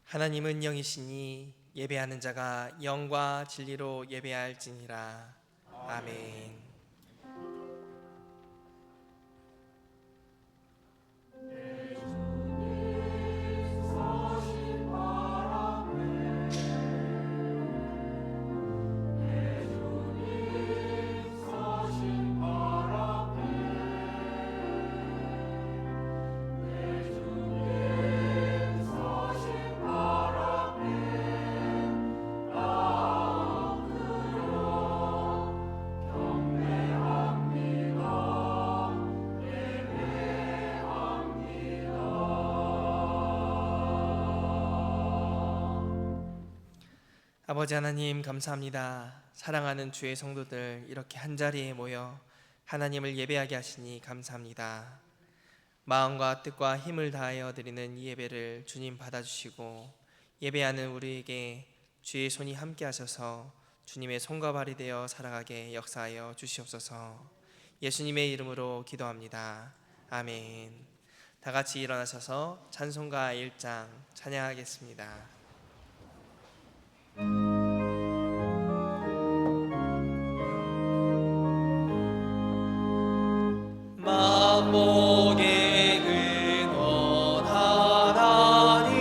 하나님은 영이시니 예배하는 자가 영과 진리로 예배할지니라. 아멘. 아버지 하나님, 감사합니다. 사랑하는 주의 성도들 이렇게 한자리에 모여 하나님을 예배하게 하시니 감사합니다. 마음과 뜻과 힘을 다하여 드리는 이 예배를 주님 받아주시고, 예배하는 우리에게 주의 손이 함께 하셔서 주님의 손과 발이 되어 살아가게 역사하여 주시옵소서. 예수님의 이름으로 기도합니다. 아멘. 다 같이 일어나셔서 찬송가 1장 찬양하겠습니다. 만복의 근원 하나님,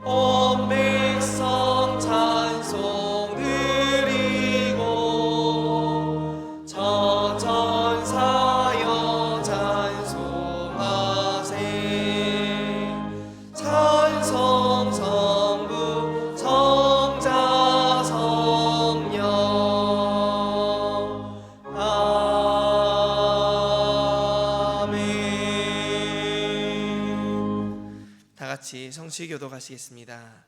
온 백성 찬송 드리고 천천사여 찬송하세. 찬송 성부 성자 성령 같이 성취교도 가시겠습니다.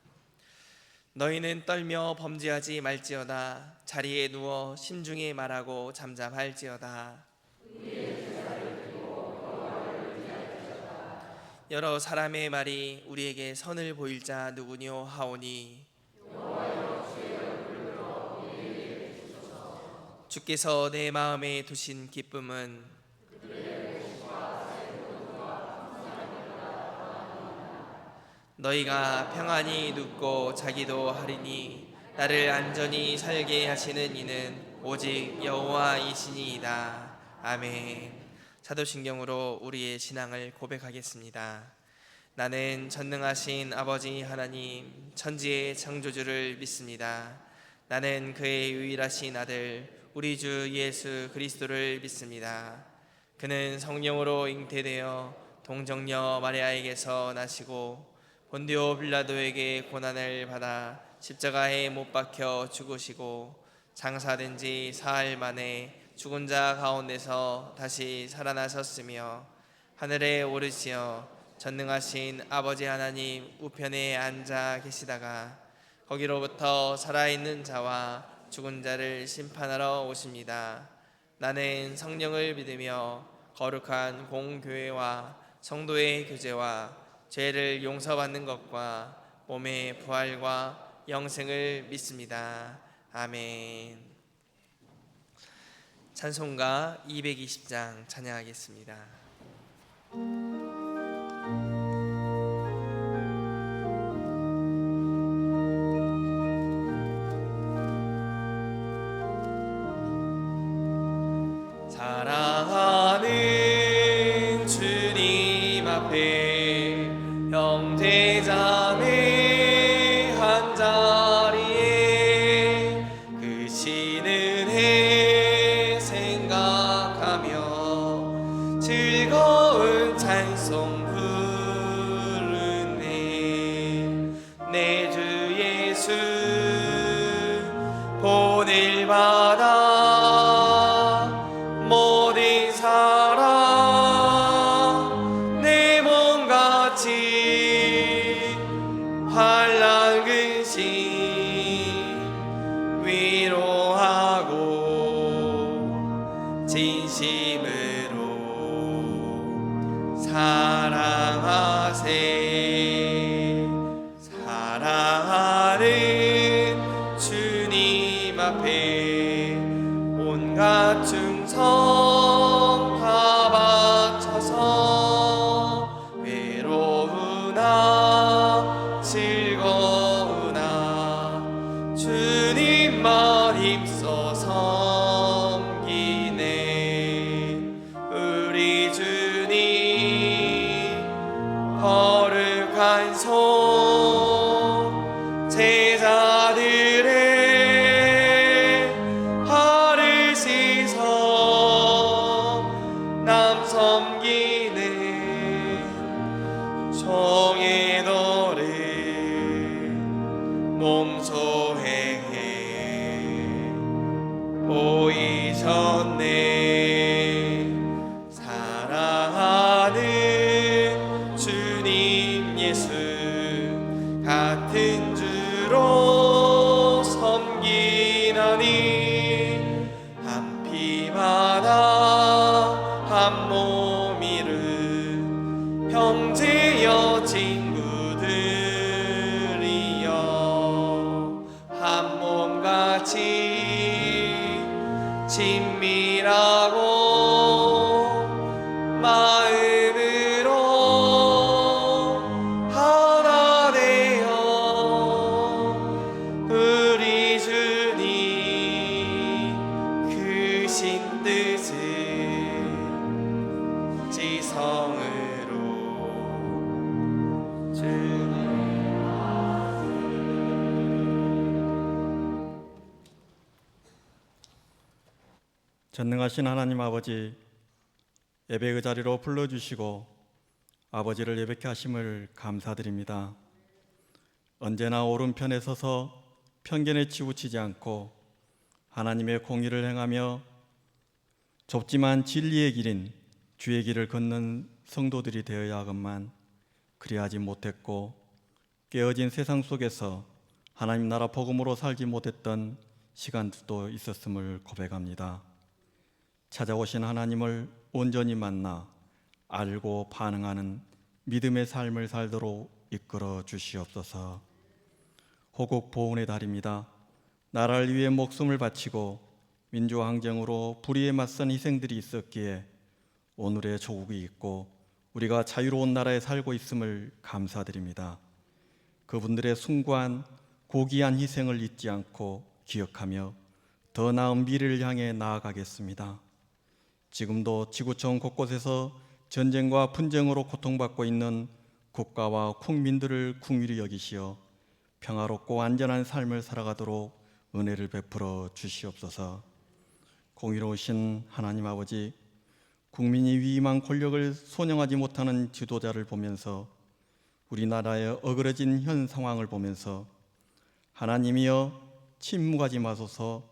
너희는 떨며 범죄하지 말지어다. 자리에 누워 신중히 말하고 잠잠할지어다. 여러 사람의 말이 우리에게 선을 보일 자 누구뇨 하오니, 주께서 내 마음에 두신 기쁨은 너희가 평안히 눕고 자기도 하리니, 나를 안전히 살게 하시는 이는 오직 여호와이시니이다. 아멘. 사도신경으로 우리의 신앙을 고백하겠습니다. 나는 전능하신 아버지 하나님 천지의 창조주를 믿습니다. 나는 그의 유일하신 아들 우리 주 예수 그리스도를 믿습니다. 그는 성령으로 잉태되어 동정녀 마리아에게서 나시고 본디오 빌라도에게 고난을 받아 십자가에 못 박혀 죽으시고 장사된 지 사흘 만에 죽은 자 가운데서 다시 살아나셨으며 하늘에 오르시어 전능하신 아버지 하나님 우편에 앉아 계시다가 거기로부터 살아있는 자와 죽은 자를 심판하러 오십니다. 나는 성령을 믿으며 거룩한 공교회와 성도의 교제와 죄를 용서받는 것과 몸의 부활과 영생을 믿습니다. 아멘. 찬송가 220장 찬양하겠습니다. 사랑하는 주님 앞에 형제자매 한자리에 그 쉬는 해 생각하며 즐거운 찬송 부르네. 내 주 예수 보낼 바다 모든 사람 내 몸같이 환난 근심 위로하고 진심으로 사랑하세. 사랑하는 주님 앞에 온갖 충성 다 바쳐서 외로우나 하옵소. 제자들의 발을 씻어 남 섬기는 정의도를 몸소해 보이셨네. 사랑하는 주님 예수, 같은 주로 섬기나니 한 피바다 한 몸이른 형제여 친구들이여, 한 몸같이 친밀하고 마음으로 하나 되어 우리 주님 크신 뜻을 지성으로 주님. 전능하신 하나님 아버지, 예배의 자리로 불러주시고 아버지를 예배케 하심을 감사드립니다. 언제나 오른편에 서서 편견에 치우치지 않고 하나님의 공의를 행하며 좁지만 진리의 길인 주의 길을 걷는 성도들이 되어야 하건만 그리하지 못했고, 깨어진 세상 속에서 하나님 나라 복음으로 살지 못했던 시간도 있었음을 고백합니다. 찾아오신 하나님을 온전히 만나 알고 반응하는 믿음의 삶을 살도록 이끌어 주시옵소서. 호국 보훈의 달입니다. 나라를 위해 목숨을 바치고 민주항쟁으로 불의에 맞선 희생들이 있었기에 오늘의 조국이 있고 우리가 자유로운 나라에 살고 있음을 감사드립니다. 그분들의 숭고한 고귀한 희생을 잊지 않고 기억하며 더 나은 미래를 향해 나아가겠습니다. 지금도 지구촌 곳곳에서 전쟁과 분쟁으로 고통받고 있는 국가와 국민들을 긍휼히 여기시어 평화롭고 안전한 삶을 살아가도록 은혜를 베풀어 주시옵소서. 공의로우신 하나님 아버지, 국민이 위임한 권력을 소명하지 못하는 지도자를 보면서 우리나라의 어그러진 현 상황을 보면서 하나님이여 침묵하지 마소서,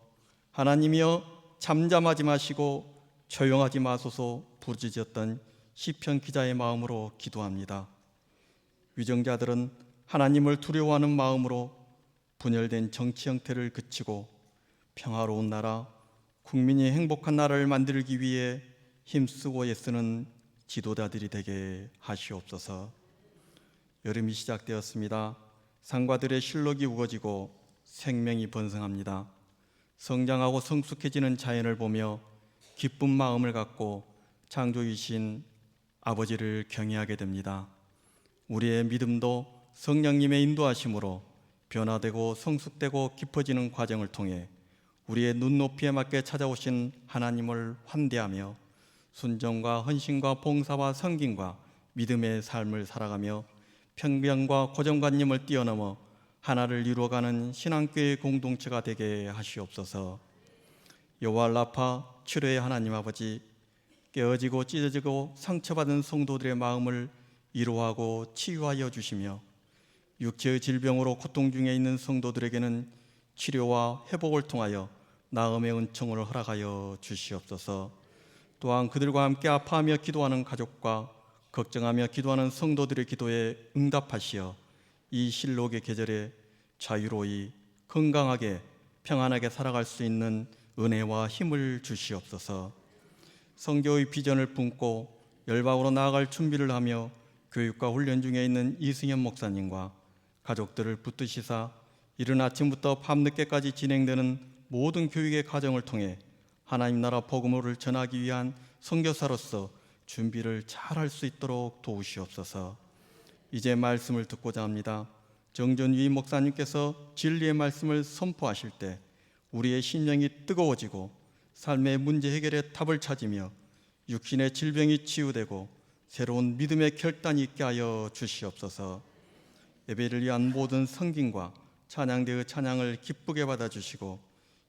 하나님이여 잠잠하지 마시고 조용하지 마소서 부르짖었던 시편 기자의 마음으로 기도합니다. 위정자들은 하나님을 두려워하는 마음으로 분열된 정치 형태를 그치고 평화로운 나라, 국민이 행복한 나라를 만들기 위해 힘쓰고 애쓰는 지도자들이 되게 하시옵소서. 여름이 시작되었습니다. 상과들의 실록이 우거지고 생명이 번성합니다. 성장하고 성숙해지는 자연을 보며 기쁜 마음을 갖고 창조이신 아버지를 경외하게 됩니다. 우리의 믿음도 성령님의 인도하심으로 변화되고 성숙되고 깊어지는 과정을 통해 우리의 눈높이에 맞게 찾아오신 하나님을 환대하며 순종과 헌신과 봉사와 섬김과 믿음의 삶을 살아가며 편견과 고정관념을 뛰어넘어 하나를 이루어가는 신앙교회 공동체가 되게 하시옵소서. 여호와 라파 치료의 하나님 아버지, 깨어지고 찢어지고 상처받은 성도들의 마음을 위로하고 치유하여 주시며 육체의 질병으로 고통 중에 있는 성도들에게는 치료와 회복을 통하여 나음의 은총을 허락하여 주시옵소서. 또한 그들과 함께 아파하며 기도하는 가족과 걱정하며 기도하는 성도들의 기도에 응답하시어 이 실록의 계절에 자유로이 건강하게 평안하게 살아갈 수 있는 은혜와 힘을 주시옵소서. 성교의 비전을 품고 열방으로 나아갈 준비를 하며 교육과 훈련 중에 있는 이승현 목사님과 가족들을 붙드시사 이른 아침부터 밤늦게까지 진행되는 모든 교육의 과정을 통해 하나님 나라 복음을 전하기 위한 선교사로서 준비를 잘 할 수 있도록 도우시옵소서. 이제 말씀을 듣고자 합니다. 정전위 목사님께서 진리의 말씀을 선포하실 때 우리의 심령이 뜨거워지고 삶의 문제 해결의 답을 찾으며 육신의 질병이 치유되고 새로운 믿음의 결단이 있게 하여 주시옵소서. 예배를 위한 모든 성김과 찬양대의 찬양을 기쁘게 받아주시고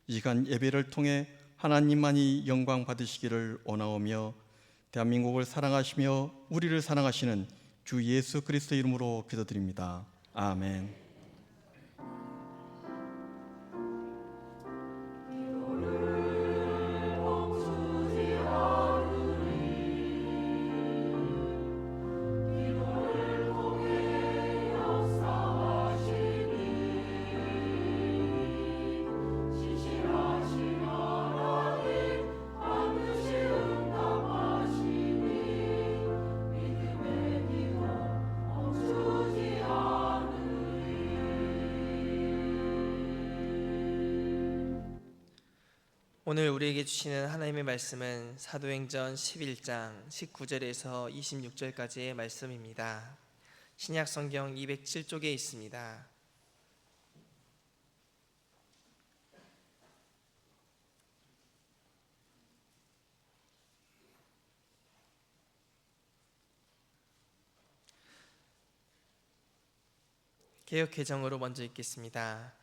이 시간 예배를 통해 하나님만이 영광 받으시기를 원하오며 대한민국을 사랑하시며 우리를 사랑하시는 주 예수 그리스도 이름으로 기도드립니다. 아멘. 오늘 우리에게 주시는 하나님의 말씀은 사도행전 11장 19절에서 26절까지의 말씀입니다. 신약 성경 207쪽에 있습니다. 개역 개정으로 먼저 읽겠습니다.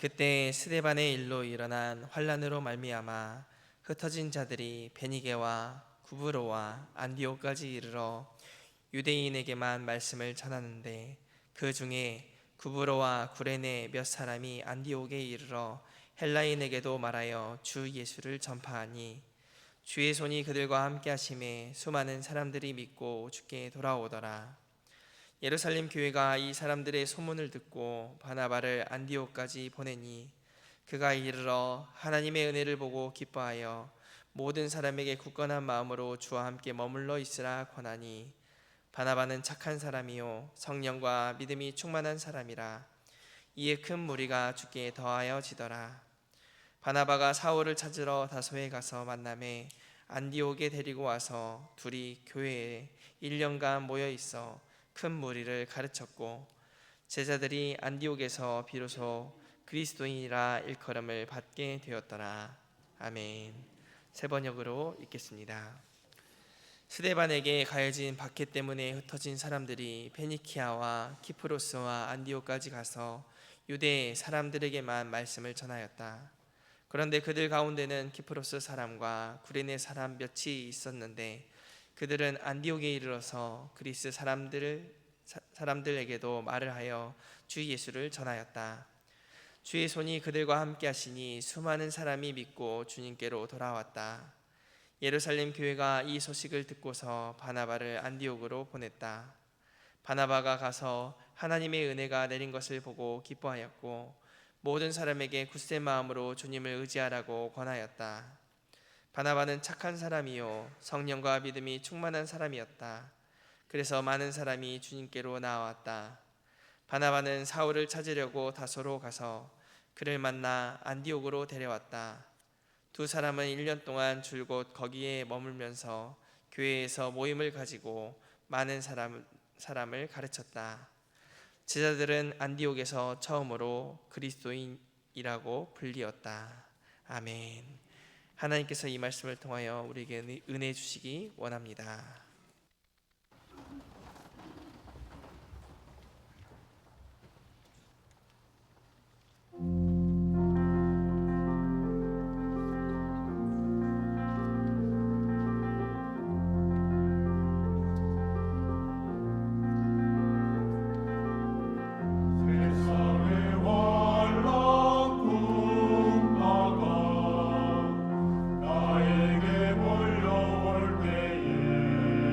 그때 스데반의 일로 일어난 환란으로 말미암아 흩어진 자들이 베니게와 구브로와 안디옥까지 이르러 유대인에게만 말씀을 전하는데 그 중에 구브로와 구레네 몇 사람이 안디옥에 이르러 헬라인에게도 말하여 주 예수를 전파하니 주의 손이 그들과 함께 하심에 수많은 사람들이 믿고 주께 돌아오더라. 예루살렘 교회가 이 사람들의 소문을 듣고 바나바를 안디옥까지 보내니 그가 이르러 하나님의 은혜를 보고 기뻐하여 모든 사람에게 굳건한 마음으로 주와 함께 머물러 있으라 권하니 바나바는 착한 사람이요 성령과 믿음이 충만한 사람이라. 이에 큰 무리가 주께 더하여 지더라. 바나바가 사울을 찾으러 다소에 가서 만남에 안디옥에 데리고 와서 둘이 교회에 1년간 모여 있어 큰 무리를 가르쳤고 제자들이 안디옥에서 비로소 그리스도인이라 일컬음을 받게 되었더라. 아멘. 세 번역으로 읽겠습니다. 스데반에게 가해진 박해 때문에 흩어진 사람들이 페니키아와 키프로스와 안디옥까지 가서 유대 사람들에게만 말씀을 전하였다. 그런데 그들 가운데는 키프로스 사람과 구레네 사람 몇이 있었는데 그들은 안디옥에 이르러서 그리스 사람들에게도 말을 하여 주 예수를 전하였다. 주의 손이 그들과 함께 하시니 수많은 사람이 믿고 주님께로 돌아왔다. 예루살렘 교회가 이 소식을 듣고서 바나바를 안디옥으로 보냈다. 바나바가 가서 하나님의 은혜가 내린 것을 보고 기뻐하였고 모든 사람에게 굳센 마음으로 주님을 의지하라고 권하였다. 바나바는 착한 사람이요 성령과 믿음이 충만한 사람이었다. 그래서 많은 사람이 주님께로 나아왔다. 바나바는 사울을 찾으려고 다소로 가서 그를 만나 안디옥으로 데려왔다. 두 사람은 1년 동안 줄곧 거기에 머물면서 교회에서 모임을 가지고 많은 사람을 가르쳤다. 제자들은 안디옥에서 처음으로 그리스도인이라고 불리었다. 아멘. 하나님께서 이 말씀을 통하여 우리에게 은혜 주시기 원합니다. 나에게 몰려올 때에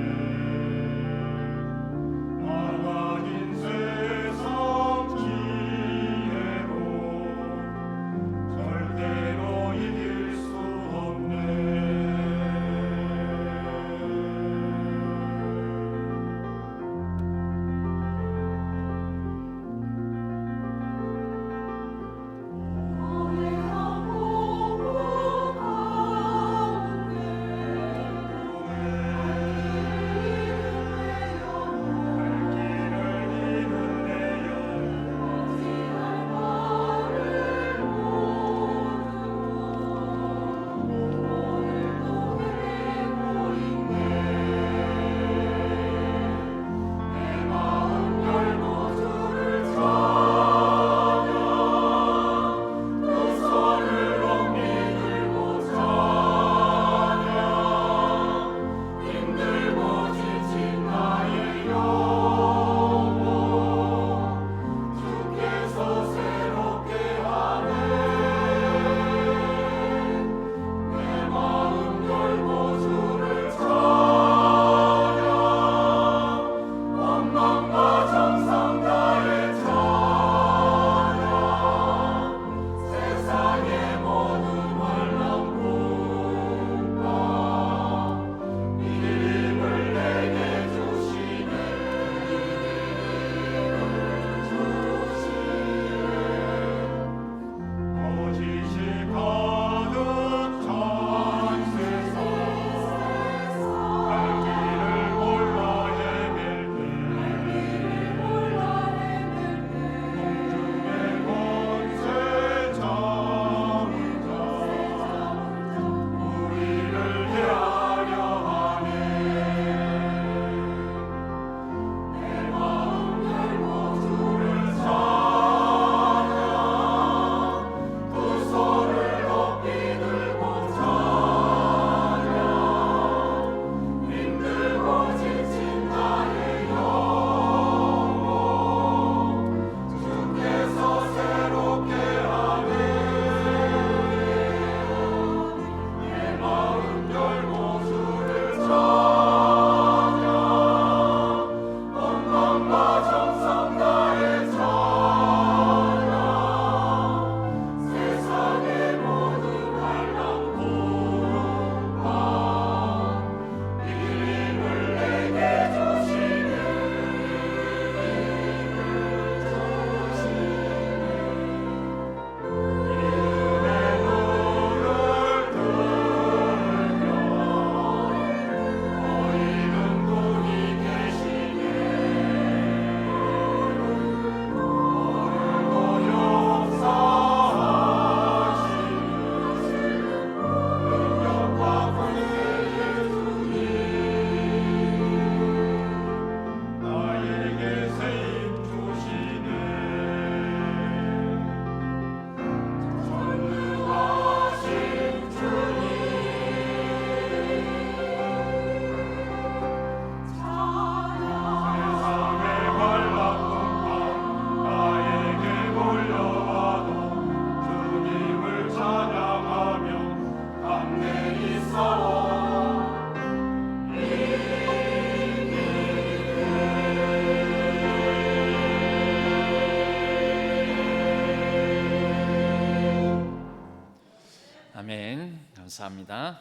감사합니다.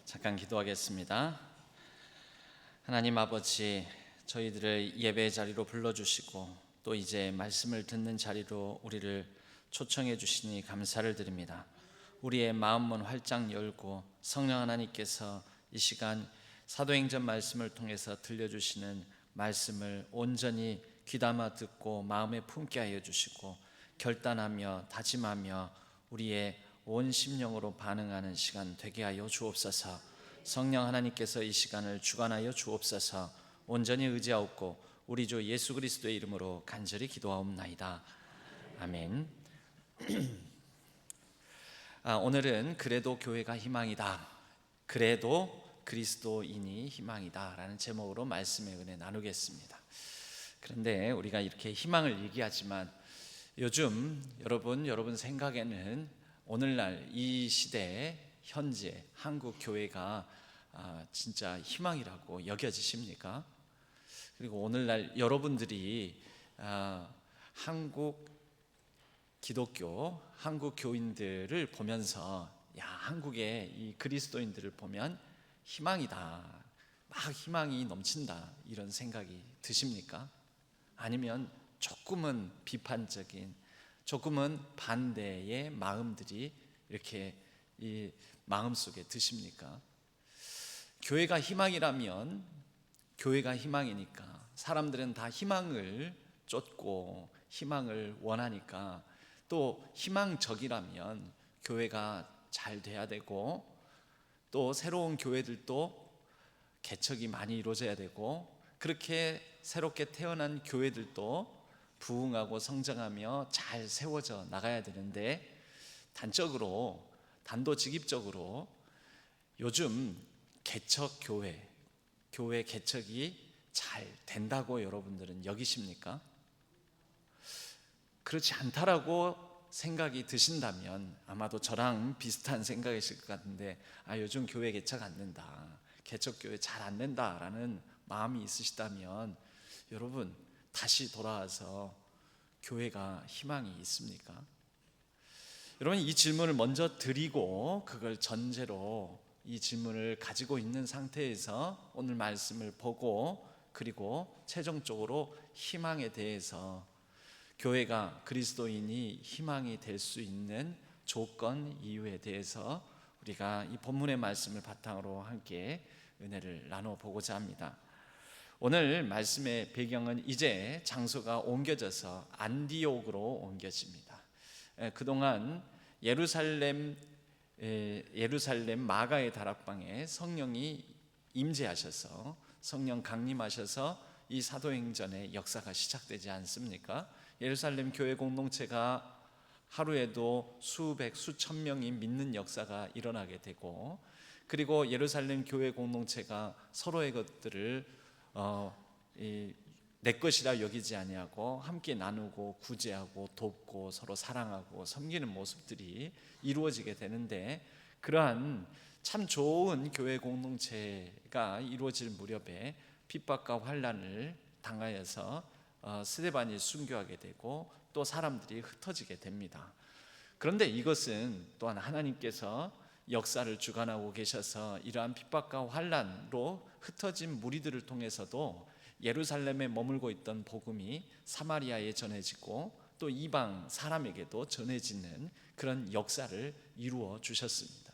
잠깐 기도하겠습니다. 하나님 아버지, 저희들을 예배의 자리로 불러주시고 또 이제 말씀을 듣는 자리로 우리를 초청해 주시니 감사를 드립니다. 우리의 마음문 활짝 열고 성령 하나님께서 이 시간 사도행전 말씀을 통해서 들려주시는 말씀을 온전히 귀담아 듣고 마음에 품게 하여 주시고 결단하며 다짐하며 우리의 온 심령으로 반응하는 시간 되게 하여 주옵소서. 성령 하나님께서 이 시간을 주관하여 주옵소서. 온전히 의지하옵고 우리 주 예수 그리스도의 이름으로 간절히 기도하옵나이다. 아멘. 오늘은 그래도 교회가 희망이다, 그래도 그리스도인이 희망이다 라는 제목으로 말씀의 은혜 나누겠습니다. 그런데 우리가 이렇게 희망을 얘기하지만 요즘 여러분 생각에는 오늘날 이 시대에 현재 한국 교회가 진짜 희망이라고 여겨지십니까? 그리고 오늘날 여러분들이 한국 기독교, 한국 교인들을 보면서 한국의 이 그리스도인들을 보면 희망이다, 막 희망이 넘친다 이런 생각이 드십니까? 아니면 조금은 비판적인, 조금은 반대의 마음들이 이렇게 이 마음속에 드십니까? 교회가 희망이라면, 교회가 희망이니까 사람들은 다 희망을 쫓고 희망을 원하니까, 또 희망적이라면 교회가 잘 돼야 되고 또 새로운 교회들도 개척이 많이 이루어져야 되고, 그렇게 새롭게 태어난 교회들도 부흥하고 성장하며 잘 세워져 나가야 되는데, 단도직입적으로 요즘 개척 교회 개척이 잘 된다고 여러분들은 여기십니까? 그렇지 않다라고 생각이 드신다면 아마도 저랑 비슷한 생각이실 것 같은데, 요즘 교회 개척 안 된다, 개척 교회 잘 안 된다라는 마음이 있으시다면 여러분 다시 돌아와서 교회가 희망이 있습니까? 여러분, 이 질문을 먼저 드리고 그걸 전제로 이 질문을 가지고 있는 상태에서 오늘 말씀을 보고, 그리고 최종적으로 희망에 대해서, 교회가 그리스도인이 희망이 될 수 있는 조건 이유에 대해서 우리가 이 본문의 말씀을 바탕으로 함께 은혜를 나눠보고자 합니다. 오늘 말씀의 배경은 이제 장소가 옮겨져서 안디옥으로 옮겨집니다. 그동안 예루살렘 마가의 다락방에 성령이 임재하셔서, 성령 강림하셔서 이 사도행전의 역사가 시작되지 않습니까? 예루살렘 교회 공동체가 하루에도 수백 수천 명이 믿는 역사가 일어나게 되고, 그리고 예루살렘 교회 공동체가 서로의 것들을 내 것이라 여기지 아니하고 함께 나누고 구제하고 돕고 서로 사랑하고 섬기는 모습들이 이루어지게 되는데, 그러한 참 좋은 교회 공동체가 이루어질 무렵에 핍박과 환난을 당하여서 스데반이 순교하게 되고 또 사람들이 흩어지게 됩니다. 그런데 이것은 또한 하나님께서 역사를 주관하고 계셔서 이러한 핍박과 환난으로 흩어진 무리들을 통해서도 예루살렘에 머물고 있던 복음이 사마리아에 전해지고 또 이방 사람에게도 전해지는 그런 역사를 이루어 주셨습니다.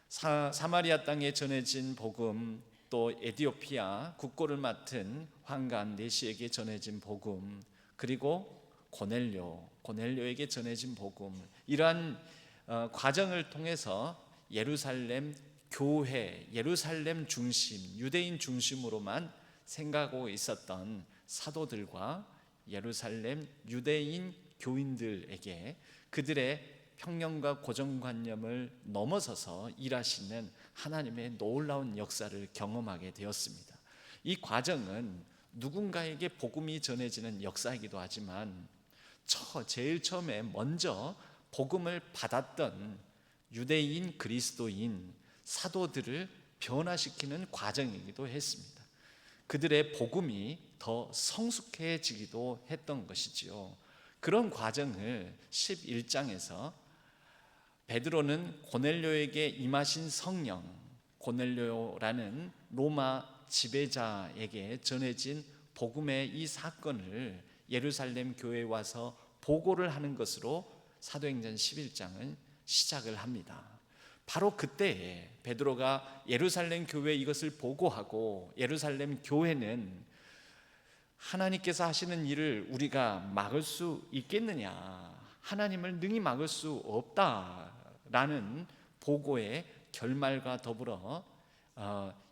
사마리아 땅에 전해진 복음, 또 에티오피아 국고를 맡은 황관 내시에게 전해진 복음, 그리고 고넬료에게 전해진 복음, 이러한 과정을 통해서 예루살렘 교회, 예루살렘 중심, 유대인 중심으로만 생각하고 있었던 사도들과 예루살렘 유대인 교인들에게 그들의 편견과 고정관념을 넘어서서 일하시는 하나님의 놀라운 역사를 경험하게 되었습니다. 이 과정은 누군가에게 복음이 전해지는 역사이기도 하지만 제일 처음에 먼저 복음을 받았던 유대인 그리스도인 사도들을 변화시키는 과정이기도 했습니다. 그들의 복음이 더 성숙해지기도 했던 것이지요. 그런 과정을 11장에서 베드로는 고넬료에게 임하신 성령, 고넬료라는 로마 지배자에게 전해진 복음의 이 사건을 예루살렘 교회에 와서 보고를 하는 것으로 사도행전 11장은 시작을 합니다. 바로 그때에 베드로가 예루살렘 교회에 이것을 보고하고, 예루살렘 교회는 하나님께서 하시는 일을 우리가 막을 수 있겠느냐, 하나님을 능히 막을 수 없다라는 보고의 결말과 더불어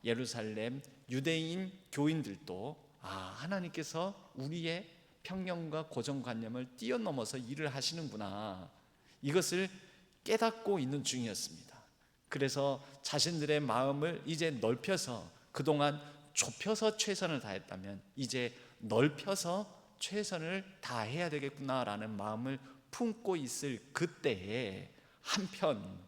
예루살렘 유대인 교인들도 하나님께서 우리의 편견과 고정관념을 뛰어넘어서 일을 하시는구나, 이것을 깨닫고 있는 중이었습니다. 그래서 자신들의 마음을 이제 넓혀서, 그동안 좁혀서 최선을 다했다면 이제 넓혀서 최선을 다해야 되겠구나라는 마음을 품고 있을 그때에 한편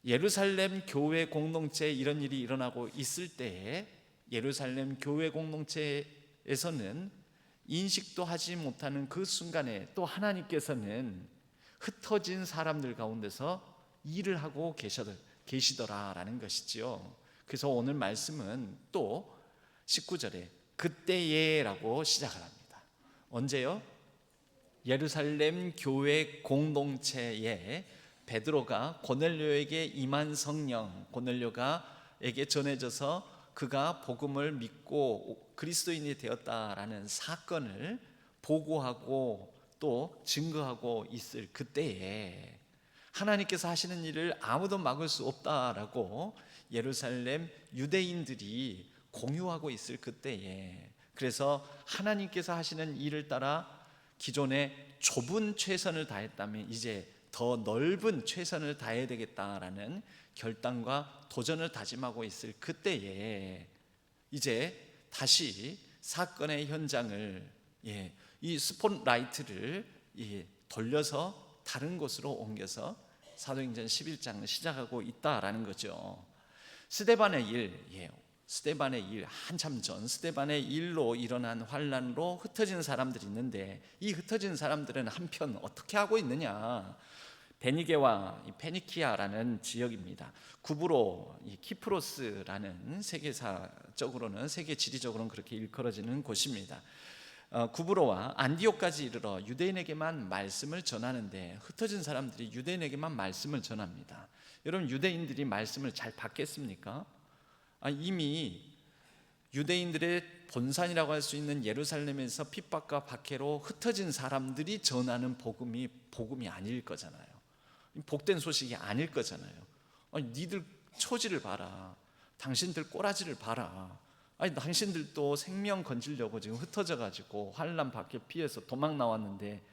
예루살렘 교회 공동체에 이런 일이 일어나고 있을 때에 예루살렘 교회 공동체에서는 인식도 하지 못하는 그 순간에 또 하나님께서는 흩어진 사람들 가운데서 일을 하고 계시더라라는 것이지요. 그래서 오늘 말씀은 또 19절에 그때에라고 시작을 합니다. 언제요? 예루살렘 교회 공동체에 베드로가 고넬료에게 임한 성령, 고넬료가에게 전해져서 그가 복음을 믿고 그리스도인이 되었다라는 사건을 보고하고 또 증거하고 있을 그때에 하나님께서 하시는 일을 아무도 막을 수 없다라고 예루살렘 유대인들이 공유하고 있을 그때에, 그래서 하나님께서 하시는 일을 따라 기존에 좁은 최선을 다했다면 이제 더 넓은 최선을 다해야 되겠다라는 결단과 도전을 다짐하고 있을 그때에 이제 다시 사건의 현장을, 이 스포트라이트를 돌려서 다른 곳으로 옮겨서 사도행전 11장을 시작하고 있다라는 거죠. 스데반의 일, 한참 전 스데반의 일로 일어난 환란으로 흩어진 사람들이 있는데, 이 흩어진 사람들은 한편 어떻게 하고 있느냐, 베니게와 페니키아라는 지역입니다. 구브로, 키프로스라는 세계사적으로는, 세계 지리적으로는 그렇게 일컬어지는 곳입니다. 구브로와 안디옥까지 이르러 유대인에게만 말씀을 전하는데, 흩어진 사람들이 유대인에게만 말씀을 전합니다. 여러분, 유대인들이 말씀을 잘 받겠습니까? 이미 유대인들의 본산이라고 할 수 있는 예루살렘에서 핍박과 박해로 흩어진 사람들이 전하는 복음이 아닐 거잖아요. 복된 소식이 아닐 거잖아요. 니들 처지를 봐라, 당신들 꼬라지를 봐라, 당신들도 생명 건지려고 지금 흩어져 가지고 환난 밖에 피해서 도망 나왔는데,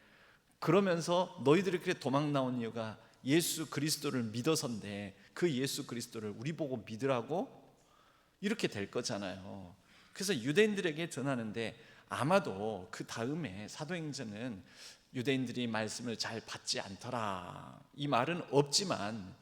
그러면서 너희들이 그렇게 도망 나온 이유가 예수 그리스도를 믿어서인데 그 예수 그리스도를 우리 보고 믿으라고? 이렇게 될 거잖아요. 그래서 유대인들에게 전하는데, 아마도 그 다음에 사도행전은 유대인들이 말씀을 잘 받지 않더라, 이 말은 없지만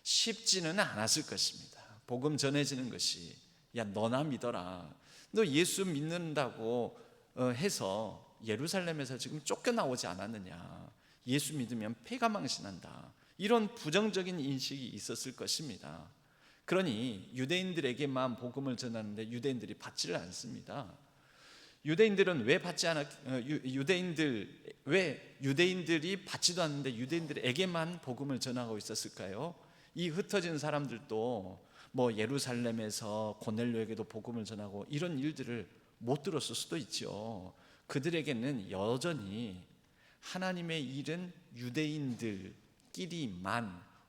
쉽지는 않았을 것입니다. 복음 전해지는 것이, 야 너나 믿어라, 너 예수 믿는다고 해서 예루살렘에서 지금 쫓겨나오지 않았느냐, 예수 믿으면 폐가망신한다, 이런 부정적인 인식이 있었을 것입니다. 그러니 유대인들에게만 복음을 전하는데 유대인들이 받지를 않습니다. 유대인들은 왜 유대인들이 받지도 않는데 유대인들에게만 복음을 전하고 있었을까요? 이 흩어진 사람들도 예루살렘에서 고넬료에게도 복음을 전하고 이런 일들을 못 들었을 수도 있죠. 그들에게는 여전히 하나님의 일은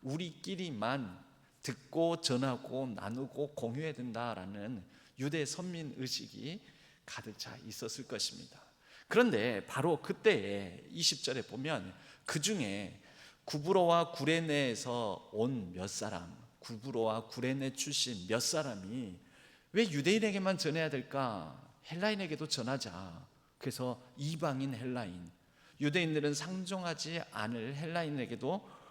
우리끼리만 듣고 전하고 나누고 공유해야 된다라는 유대 선민 의식이 가득 차 있었을 것입니다. 그런데 바로 그때에 20절에 보면 그 중에 구브로와 구레네에서 온 몇 사람, 구브로와 구레네 출신 몇 사람이 왜 유대인에게만 전해야 될까? 헬라인에게도 전하자. 그래서 이방인 헬라인, 유대인들은 상종하지 않을 헬라인에게도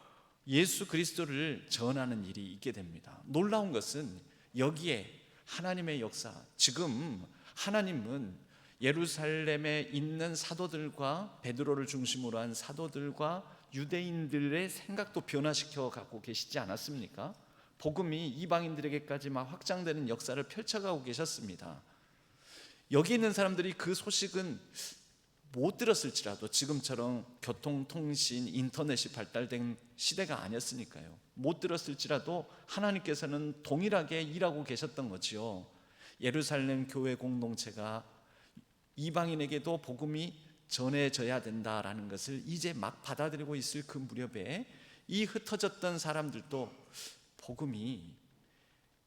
예수 그리스도를 전하는 일이 있게 됩니다. 놀라운 것은 여기에 하나님의 역사, 지금 하나님은 예루살렘에 있는 사도들과 베드로를 중심으로 한 사도들과 유대인들의 생각도 변화시켜 갖고 계시지 않았습니까? 복음이 이방인들에게까지 막 확장되는 역사를 펼쳐가고 계셨습니다. 여기 있는 사람들이 그 소식은 못 들었을지라도, 지금처럼 교통, 통신, 인터넷이 발달된 시대가 아니었으니까요, 못 들었을지라도 하나님께서는 동일하게 일하고 계셨던 거지요. 예루살렘 교회 공동체가 이방인에게도 복음이 전해져야 된다라는 것을 이제 막 받아들이고 있을 그 무렵에 이 흩어졌던 사람들도 복음이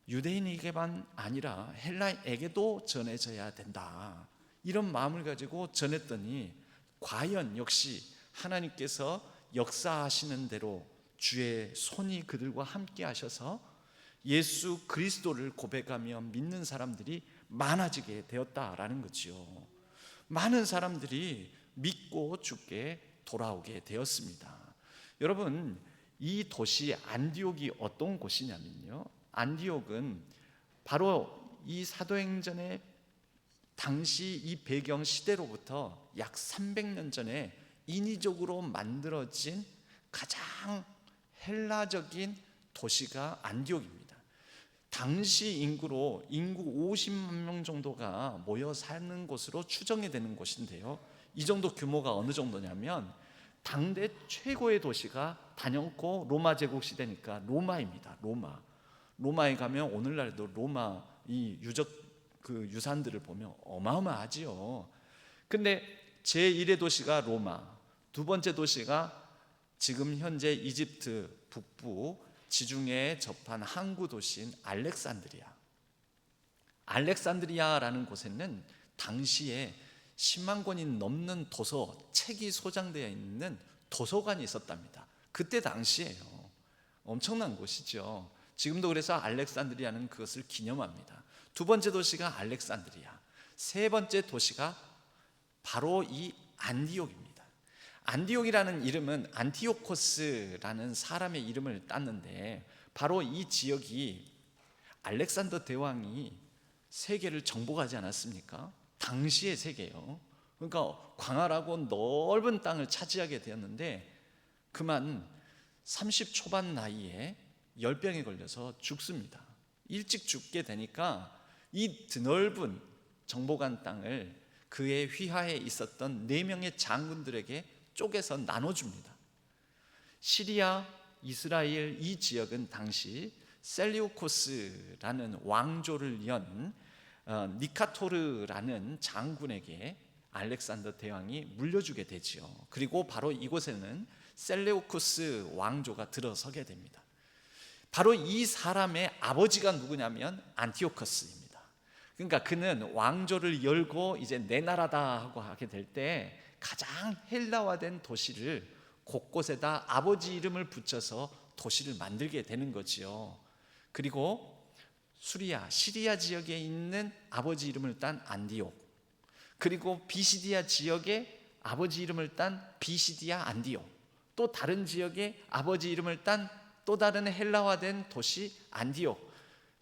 유대인에게만 아니라 헬라에게도 전해져야 된다, 이런 마음을 가지고 전했더니 과연 역시 하나님께서 역사하시는 대로 주의 손이 그들과 함께 하셔서 예수 그리스도를 고백하며 믿는 사람들이 많아지게 되었다라는 거지요. 많은 사람들이 믿고 주께 돌아오게 되었습니다. 여러분, 이 도시 안디옥이 어떤 곳이냐면요, 안디옥은 바로 이 사도행전의 당시 이 배경 시대로부터 약 300년 전에 인위적으로 만들어진 가장 헬라적인 도시가 안디옥입니다. 당시 인구 50만 명 정도가 모여 사는 곳으로 추정이 되는 곳인데요, 이 정도 규모가 어느 정도냐면 당대 최고의 도시가 단연코 로마 제국 시대니까 로마입니다. 로마에 가면 오늘날도 로마 이 그 유산들을 보면 어마어마하지요. 근데 제1의 도시가 로마, 두 번째 도시가 지금 현재 이집트 북부 지중해에 접한 항구 도시인 알렉산드리아라는 곳에는 당시에 10만 권이 넘는 도서, 책이 소장되어 있는 도서관이 있었답니다. 그때 당시에요. 엄청난 곳이죠. 지금도 그래서 알렉산드리아는 그것을 기념합니다. 두 번째 도시가 알렉산드리아, 세 번째 도시가 바로 이 안디옥입니다. 안디옥이라는 이름은 안티오코스라는 사람의 이름을 땄는데, 바로 이 지역이 알렉산더 대왕이 세계를 정복하지 않았습니까? 당시의 세계요. 그러니까 광활하고 넓은 땅을 차지하게 되었는데, 그만 30 초반 나이에 열병에 걸려서 죽습니다. 일찍 죽게 되니까 이 드넓은 정복한 땅을 그의 휘하에 있었던 4명의 장군들에게 쪼개서 나눠줍니다. 시리아, 이스라엘 이 지역은 당시 셀리우코스라는 왕조를 연 니카토르라는 장군에게 알렉산더 대왕이 물려주게 되지요. 그리고 바로 이곳에는 셀레우코스 왕조가 들어서게 됩니다. 바로 이 사람의 아버지가 누구냐면 안티오커스입니다. 그러니까 그는 왕조를 열고 이제 내 나라다 하고 하게 될 때 가장 헬라화된 도시를 곳곳에다 아버지 이름을 붙여서 도시를 만들게 되는 거지요. 그리고 시리아 지역에 있는 아버지 이름을 딴 안디옥, 그리고 비시디아 지역에 아버지 이름을 딴 비시디아 안디옥, 또 다른 지역에 아버지 이름을 딴 또 다른 헬라화된 도시 안디옥.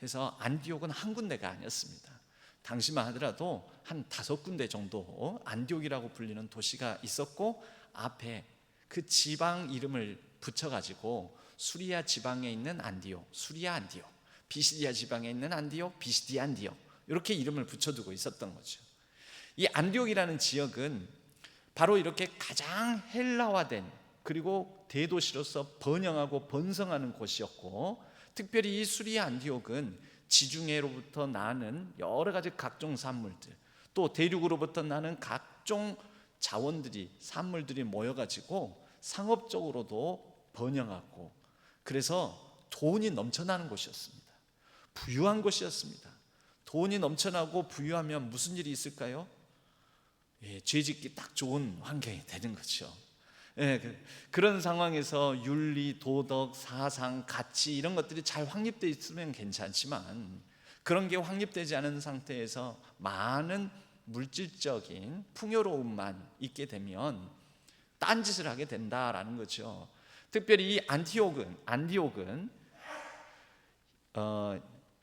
해서 안디옥은 한 군데가 아니었습니다. 당시만 하더라도 한 5군데 정도 안디옥이라고 불리는 도시가 있었고, 앞에 그 지방 이름을 붙여가지고 수리아 지방에 있는 안디옥, 수리아 안디옥, 비시디아 지방에 있는 안디옥, 비시디아 안디옥, 이렇게 이름을 붙여두고 있었던 거죠. 이 안디옥이라는 지역은 바로 이렇게 가장 헬라화된, 그리고 대도시로서 번영하고 번성하는 곳이었고, 특별히 이 수리아 안디옥은 지중해로부터 나는 여러 가지 각종 산물들, 또 대륙으로부터 나는 각종 자원들이, 산물들이 모여가지고 상업적으로도 번영하고, 그래서 돈이 넘쳐나는 곳이었습니다. 부유한 곳이었습니다. 돈이 넘쳐나고 부유하면 무슨 일이 있을까요? 죄짓기 딱 좋은 환경이 되는 거죠. 그런 상황에서 윤리, 도덕, 사상, 가치 이런 것들이 잘 확립되어 있으면 괜찮지만, 그런 게 확립되지 않은 상태에서 많은 물질적인 풍요로움만 있게 되면 딴짓을 하게 된다라는 거죠. 특별히 이 안디옥은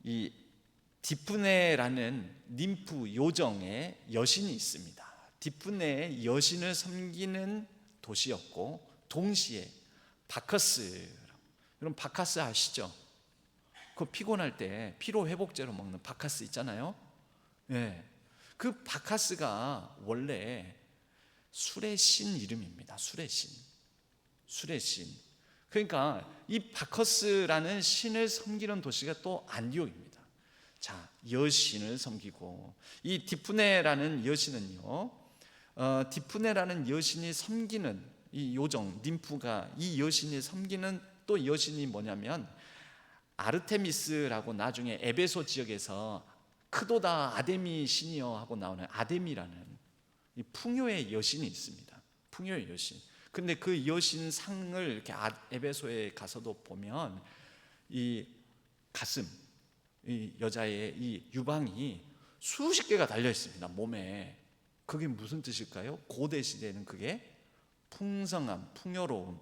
이 디프네라는 님프 요정의 여신이 있습니다. 디프네의 여신을 섬기는 도시였고, 동시에 바커스, 여러분 바카스 아시죠? 그 피곤할 때 피로 회복제로 먹는 바카스 있잖아요. 예. 그 바카스가 원래 술의 신 이름입니다. 술의 신. 술의 신. 그러니까 이 바커스라는 신을 섬기는 도시가 또 안디옥입니다. 자, 여신을 섬기고 이 디프네라는 여신은요. 디프네라는 여신이 섬기는 이 요정 ним프가 이 여신이 섬기는 또 여신이 뭐냐면 아르테미스라고 나중에 에베소 지역에서 크도다 아데미 신이여 하고 나오는 아데미라는 이 풍요의 여신이 있습니다. 풍요의 여신. 근데 그 여신 상을 이렇게 에베소에 가서도 보면 이 가슴, 이 여자의 이 유방이 수십 개가 달려 있습니다. 몸에. 그게 무슨 뜻일까요? 고대 시대는 그게 풍성함, 풍요로움.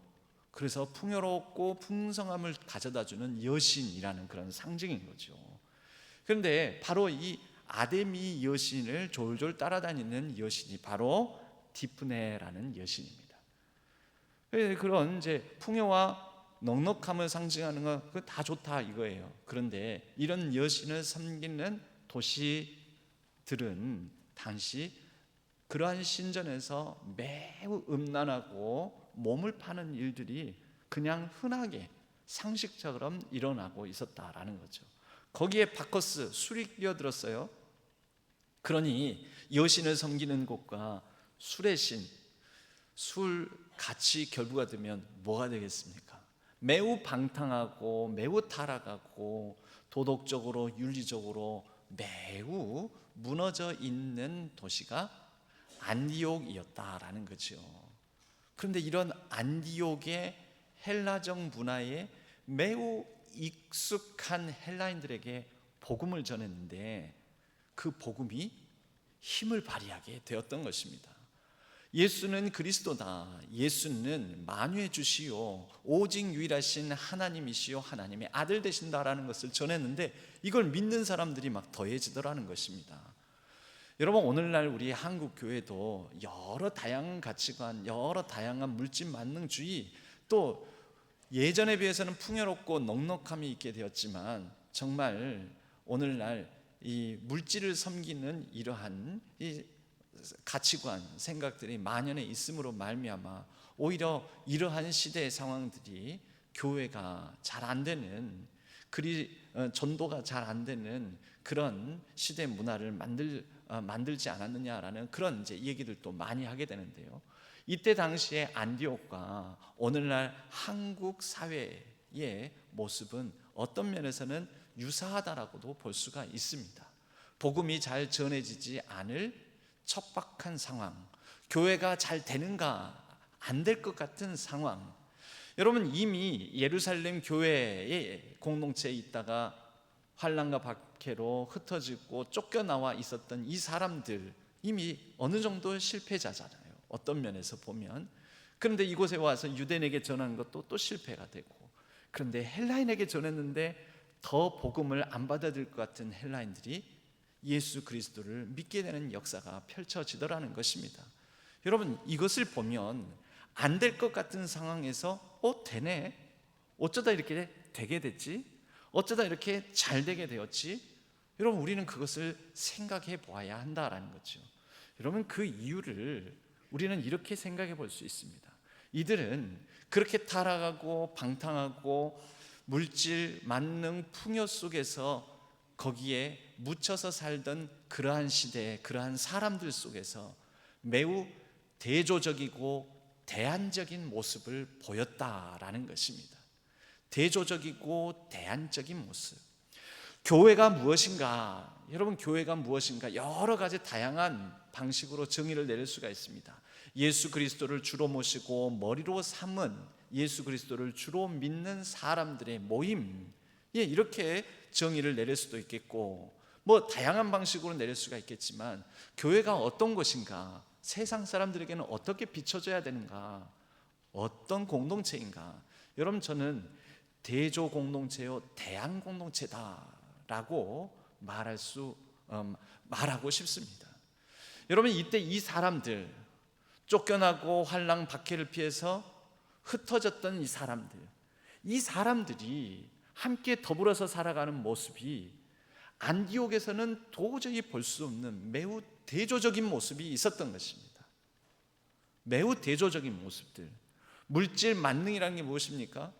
그래서 풍요롭고 풍성함을 가져다주는 여신이라는 그런 상징인 거죠. 그런데 바로 이 아데미 여신을 졸졸 따라다니는 여신이 바로 디프네라는 여신입니다. 그런 이제 풍요와 넉넉함을 상징하는 건 그 다 좋다 이거예요. 그런데 이런 여신을 섬기는 도시들은 당시 그러한 신전에서 매우 음란하고 몸을 파는 일들이 그냥 흔하게 상식처럼 일어나고 있었다라는 거죠. 거기에 바커스, 술이 끼어들었어요. 그러니 여신을 섬기는 곳과 술의 신, 술 같이 결부가 되면 뭐가 되겠습니까? 매우 방탕하고 매우 타락하고 도덕적으로 윤리적으로 매우 무너져 있는 도시가 안디옥이었다라는 거죠. 그런데 이런 안디옥의 헬라적 문화에 매우 익숙한 헬라인들에게 복음을 전했는데 그 복음이 힘을 발휘하게 되었던 것입니다. 예수는 그리스도다. 예수는 만유의 주시요 오직 유일하신 하나님이시요 하나님의 아들 되신다라는 것을 전했는데 이걸 믿는 사람들이 막 더해지더라는 것입니다. 여러분, 오늘날 우리 한국 교회도 여러 다양한 가치관, 여러 다양한 물질 만능주의, 또 예전에 비해서는 풍요롭고 넉넉함이 있게 되었지만 정말 오늘날 이 물질을 섬기는 이러한 이 가치관, 생각들이 만연해 있음으로 말미암아 오히려 이러한 시대의 상황들이 교회가 잘 안 되는, 전도가 잘 안 되는 그런 시대 문화를 만들지 않았느냐라는 그런 이제 얘기들도 많이 하게 되는데요. 이때 당시에 안디옥과 오늘날 한국 사회의 모습은 어떤 면에서는 유사하다라고도 볼 수가 있습니다. 복음이 잘 전해지지 않을 척박한 상황, 교회가 잘 되는가 안 될 것 같은 상황. 여러분, 이미 예루살렘 교회의 공동체에 있다가 환난과 박해로 흩어지고 쫓겨나와 있었던 이 사람들 이미 어느 정도 실패자잖아요, 어떤 면에서 보면. 그런데 이곳에 와서 유대인에게 전하는 것도 또 실패가 되고, 그런데 헬라인에게 전했는데 더 복음을 안 받아들일 것 같은 헬라인들이 예수 그리스도를 믿게 되는 역사가 펼쳐지더라는 것입니다. 여러분, 이것을 보면 안 될 것 같은 상황에서 되네, 어쩌다 이렇게 되게 됐지, 어쩌다 이렇게 잘 되게 되었지. 여러분, 우리는 그것을 생각해 보아야 한다라는 거죠. 여러분, 그 이유를 우리는 이렇게 생각해 볼 수 있습니다. 이들은 그렇게 타락하고 방탕하고 물질 만능 풍요 속에서 거기에 묻혀서 살던 그러한 시대, 그러한 사람들 속에서 매우 대조적이고 대안적인 모습을 보였다라는 것입니다. 대조적이고 대안적인 모습. 교회가 무엇인가? 여러분, 교회가 무엇인가? 여러 가지 다양한 방식으로 정의를 내릴 수가 있습니다. 예수 그리스도를 주로 모시고 머리로 삼은 예수 그리스도를 주로 믿는 사람들의 모임, 이렇게 정의를 내릴 수도 있겠고, 다양한 방식으로 내릴 수가 있겠지만, 교회가 어떤 것인가, 세상 사람들에게는 어떻게 비춰져야 되는가, 어떤 공동체인가. 여러분, 저는 대조 공동체요 대안 공동체다라고 말하고 싶습니다. 여러분, 이때 이 사람들 쫓겨나고 환난 박해를 피해서 흩어졌던 이 사람들이 함께 더불어서 살아가는 모습이 안디옥에서는 도저히 볼 수 없는 매우 대조적인 모습이 있었던 것입니다. 매우 대조적인 모습들. 물질 만능이라는 게 무엇입니까?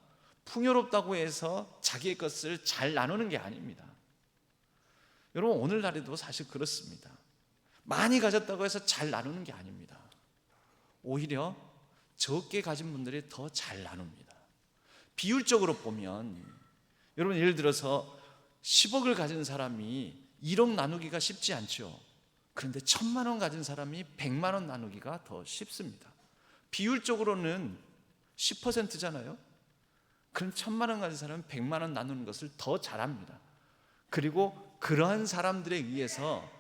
풍요롭다고 해서 자기의 것을 잘 나누는 게 아닙니다. 여러분, 오늘날에도 사실 그렇습니다. 많이 가졌다고 해서 잘 나누는 게 아닙니다. 오히려 적게 가진 분들이 더 잘 나눕니다. 비율적으로 보면, 여러분 예를 들어서 10억을 가진 사람이 1억 나누기가 쉽지 않죠. 그런데 1,000만 원 가진 사람이 100만 원 나누기가 더 쉽습니다. 비율적으로는 10%잖아요. 그럼 1,000만 원 가진 사람은 100만 원 나누는 것을 더 잘합니다. 그리고 그러한 사람들에 의해서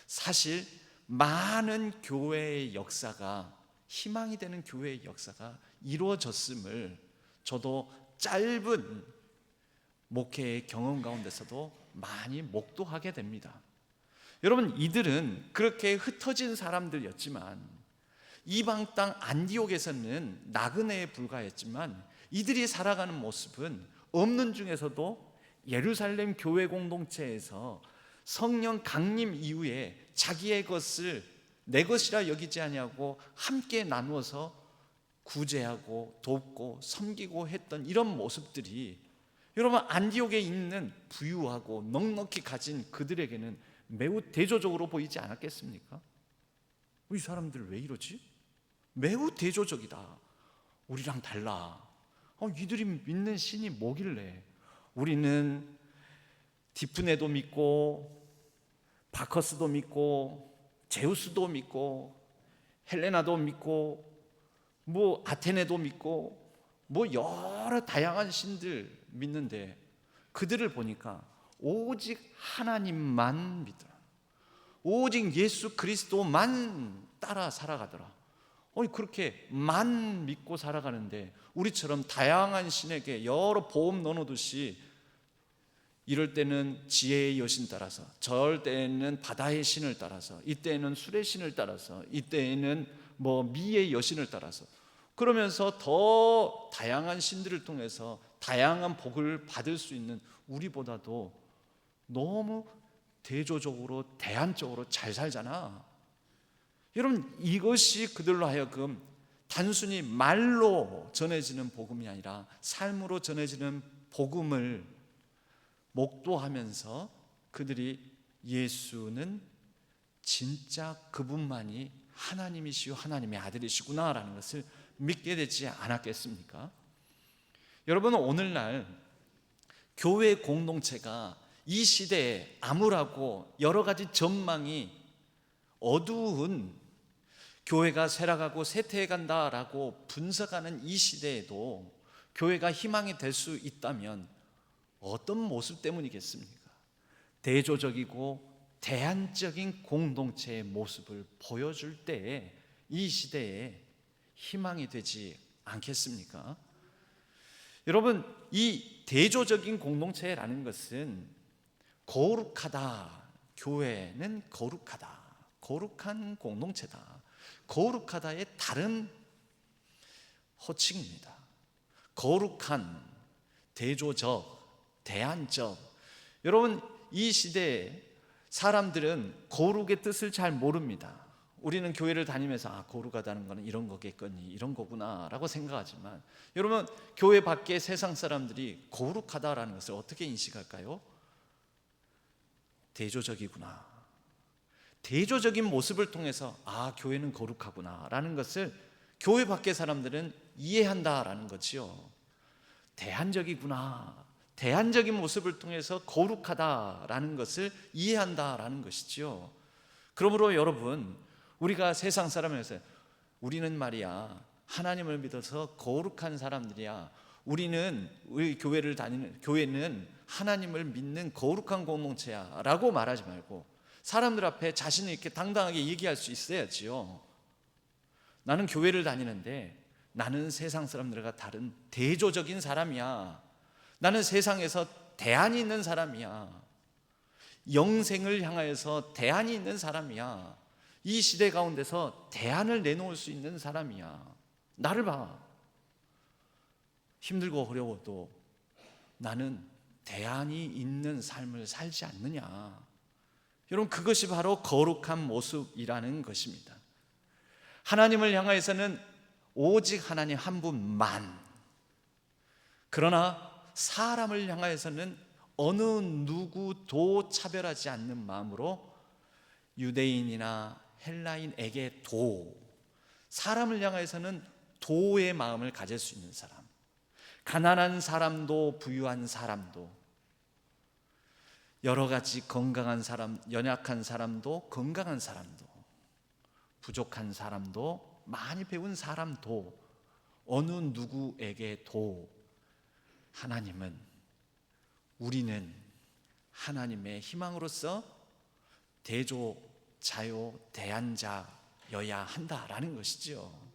사실 많은 교회의 역사가, 희망이 되는 교회의 역사가 이루어졌음을 저도 짧은 목회의 경험 가운데서도 많이 목도하게 됩니다. 여러분, 이들은 그렇게 흩어진 사람들이었지만 이방 땅 안디옥에서는 나그네에 불과했지만 이들이 살아가는 모습은 없는 중에서도 예루살렘 교회 공동체에서 성령 강림 이후에 자기의 것을 내 것이라 여기지 아니하고 함께 나누어서 구제하고 돕고 섬기고 했던 이런 모습들이 여러분 안디옥에 있는 부유하고 넉넉히 가진 그들에게는 매우 대조적으로 보이지 않았겠습니까? 이 사람들 왜 이러지? 매우 대조적이다. 우리랑 달라. 이들이 믿는 신이 뭐길래? 우리는 디프네도 믿고 바커스도 믿고 제우스도 믿고 헬레나도 믿고 아테네도 믿고 여러 다양한 신들 믿는데 그들을 보니까 오직 하나님만 믿더라. 오직 예수 그리스도만 따라 살아가더라. 그렇게 만 믿고 살아가는데 우리처럼 다양한 신에게 여러 보험 넣어놓듯이 이럴 때는 지혜의 여신 따라서, 저럴 때는 바다의 신을 따라서, 이때는 술의 신을 따라서, 이때는 미의 여신을 따라서, 그러면서 더 다양한 신들을 통해서 다양한 복을 받을 수 있는 우리보다도 너무 대조적으로 대안적으로 잘 살잖아. 여러분, 이것이 그들로 하여금 단순히 말로 전해지는 복음이 아니라 삶으로 전해지는 복음을 목도하면서 그들이 예수는 진짜 그분만이 하나님이시요 하나님의 아들이시구나라는 것을 믿게 되지 않았겠습니까? 여러분, 오늘날 교회 공동체가 이 시대에 암울하고 여러 가지 전망이 어두운, 교회가 쇠락하고 쇠퇴해 간다라고 분석하는 이 시대에도 교회가 희망이 될 수 있다면 어떤 모습 때문이겠습니까? 대조적이고 대안적인 공동체의 모습을 보여줄 때에 이 시대에 희망이 되지 않겠습니까? 여러분, 이 대조적인 공동체라는 것은 거룩하다. 교회는 거룩하다. 거룩한 공동체다. 거룩하다의 다른 호칭입니다. 거룩한, 대조적, 대안적. 여러분, 이 시대에 사람들은 거룩의 뜻을 잘 모릅니다. 우리는 교회를 다니면서 거룩하다는 것은 이런 거겠거니, 이런 거구나 라고 생각하지만, 여러분, 교회 밖에 세상 사람들이 거룩하다라는 것을 어떻게 인식할까요? 대조적이구나. 대조적인 모습을 통해서 교회는 거룩하구나 라는 것을 교회 밖의 사람들은 이해한다라는 거지요. 대안적이구나. 대안적인 모습을 통해서 거룩하다라는 것을 이해한다라는 것이지요. 그러므로 여러분, 우리가 세상 사람에서 우리는 말이야 하나님을 믿어서 거룩한 사람들이야. 우리 교회를 다니는 교회는 하나님을 믿는 거룩한 공동체야 라고 말하지 말고 사람들 앞에 자신을 이렇게 당당하게 얘기할 수 있어야지요. 나는 교회를 다니는데 나는 세상 사람들과 다른 대조적인 사람이야. 나는 세상에서 대안이 있는 사람이야. 영생을 향하여서 대안이 있는 사람이야. 이 시대 가운데서 대안을 내놓을 수 있는 사람이야. 나를 봐. 힘들고 어려워도 나는 대안이 있는 삶을 살지 않느냐. 여러분, 그것이 바로 거룩한 모습이라는 것입니다. 하나님을 향하여서는 오직 하나님 한 분만, 그러나 사람을 향하여서는 어느 누구도 차별하지 않는 마음으로 유대인이나 헬라인에게도, 사람을 향하여서는 도의 마음을 가질 수 있는 사람, 가난한 사람도 부유한 사람도, 여러 가지 건강한 사람, 연약한 사람도 건강한 사람도, 부족한 사람도 많이 배운 사람도, 어느 누구에게도 우리는 하나님의 희망으로서 대조, 자요, 대안자여야 한다라는 것이죠.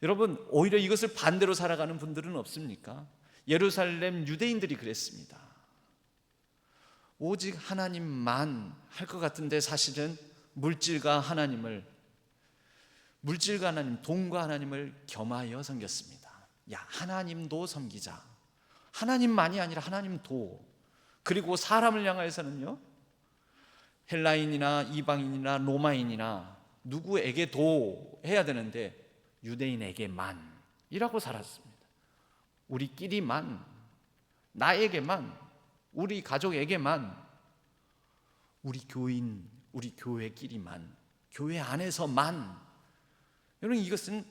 여러분, 오히려 이것을 반대로 살아가는 분들은 없습니까? 예루살렘 유대인들이 그랬습니다. 오직 하나님만 할 것 같은데 사실은 물질과 하나님, 돈과 하나님을 겸하여 섬겼습니다. 야, 하나님도 섬기자. 하나님만이 아니라 하나님도. 그리고 사람을 향하여서는요, 헬라인이나 이방인이나 로마인이나 누구에게도 해야 되는데 유대인에게만이라고 살았습니다. 우리끼리만, 나에게만, 우리 가족에게만, 우리 교인, 우리 교회끼리만, 교회 안에서만. 여러분, 이것은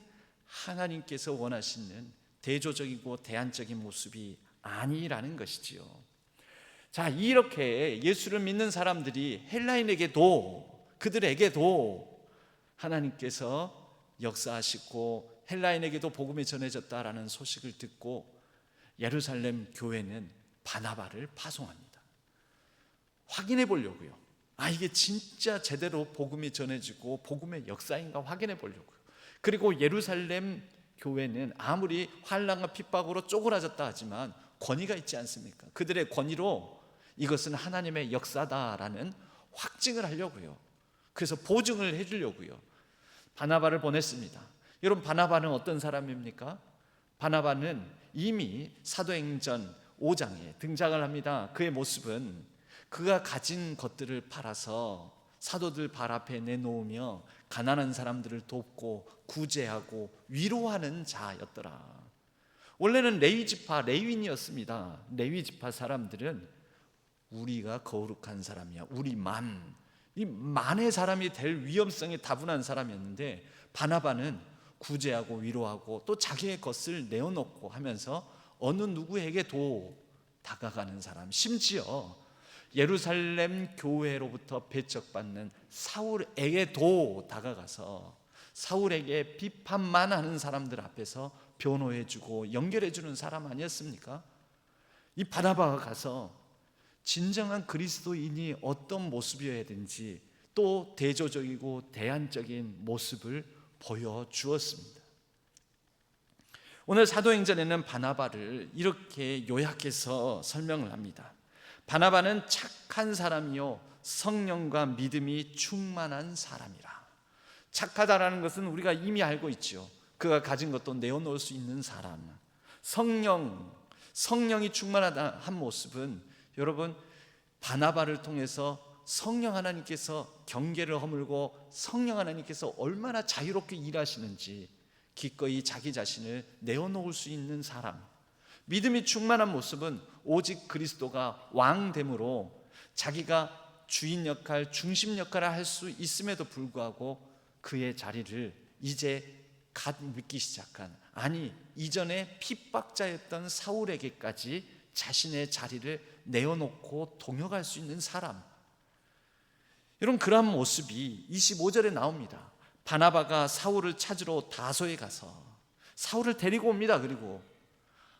하나님께서 원하시는 대조적이고 대안적인 모습이 아니라는 것이지요. 자, 이렇게 예수를 믿는 사람들이 헬라인에게도, 그들에게도 하나님께서 역사하시고 헬라인에게도 복음이 전해졌다라는 소식을 듣고 예루살렘 교회는 바나바를 파송합니다. 확인해 보려고요. 이게 진짜 제대로 복음이 전해지고 복음의 역사인가 확인해 보려고요. 그리고 예루살렘 교회는 아무리 환난과 핍박으로 쪼그라졌다 하지만 권위가 있지 않습니까? 그들의 권위로 이것은 하나님의 역사다라는 확증을 하려고요. 그래서 보증을 해주려고요. 바나바를 보냈습니다. 여러분, 바나바는 어떤 사람입니까? 바나바는 이미 사도행전 5장에 등장을 합니다. 그의 모습은 그가 가진 것들을 팔아서 사도들 발 앞에 내놓으며 가난한 사람들을 돕고 구제하고 위로하는 자였더라. 원래는 레위지파, 레위인이었습니다. 레위지파 사람들은 우리가 거룩한 사람이야, 우리만, 이 만의 사람이 될 위험성이 다분한 사람이었는데, 바나바는 구제하고 위로하고 또 자기의 것을 내어놓고 하면서 어느 누구에게도 다가가는 사람, 심지어 예루살렘 교회로부터 배척받는 사울에게도 다가가서 사울에게 비판만 하는 사람들 앞에서 변호해주고 연결해주는 사람 아니었습니까? 이 바나바가 가서 진정한 그리스도인이 어떤 모습이어야 되는지 또 대조적이고 대안적인 모습을 보여주었습니다. 오늘 사도행전에는 바나바를 이렇게 요약해서 설명을 합니다. 바나바는 착한 사람이요 성령과 믿음이 충만한 사람이라. 착하다라는 것은 우리가 이미 알고 있죠. 그가 가진 것도 내어놓을 수 있는 사람. 성령이 충만하다 한 모습은, 여러분, 바나바를 통해서 성령 하나님께서 경계를 허물고 성령 하나님께서 얼마나 자유롭게 일하시는지 기꺼이 자기 자신을 내어놓을 수 있는 사람. 믿음이 충만한 모습은 오직 그리스도가 왕됨으로 자기가 주인 역할, 중심 역할을 할 수 있음에도 불구하고 그의 자리를 이제 갓 믿기 시작한, 이전에 핍박자였던 사울에게까지 자신의 자리를 내어놓고 동역할 수 있는 사람. 여러분, 그러한 모습이 25절에 나옵니다. 바나바가 사울을 찾으러 다소에 가서 사울을 데리고 옵니다. 그리고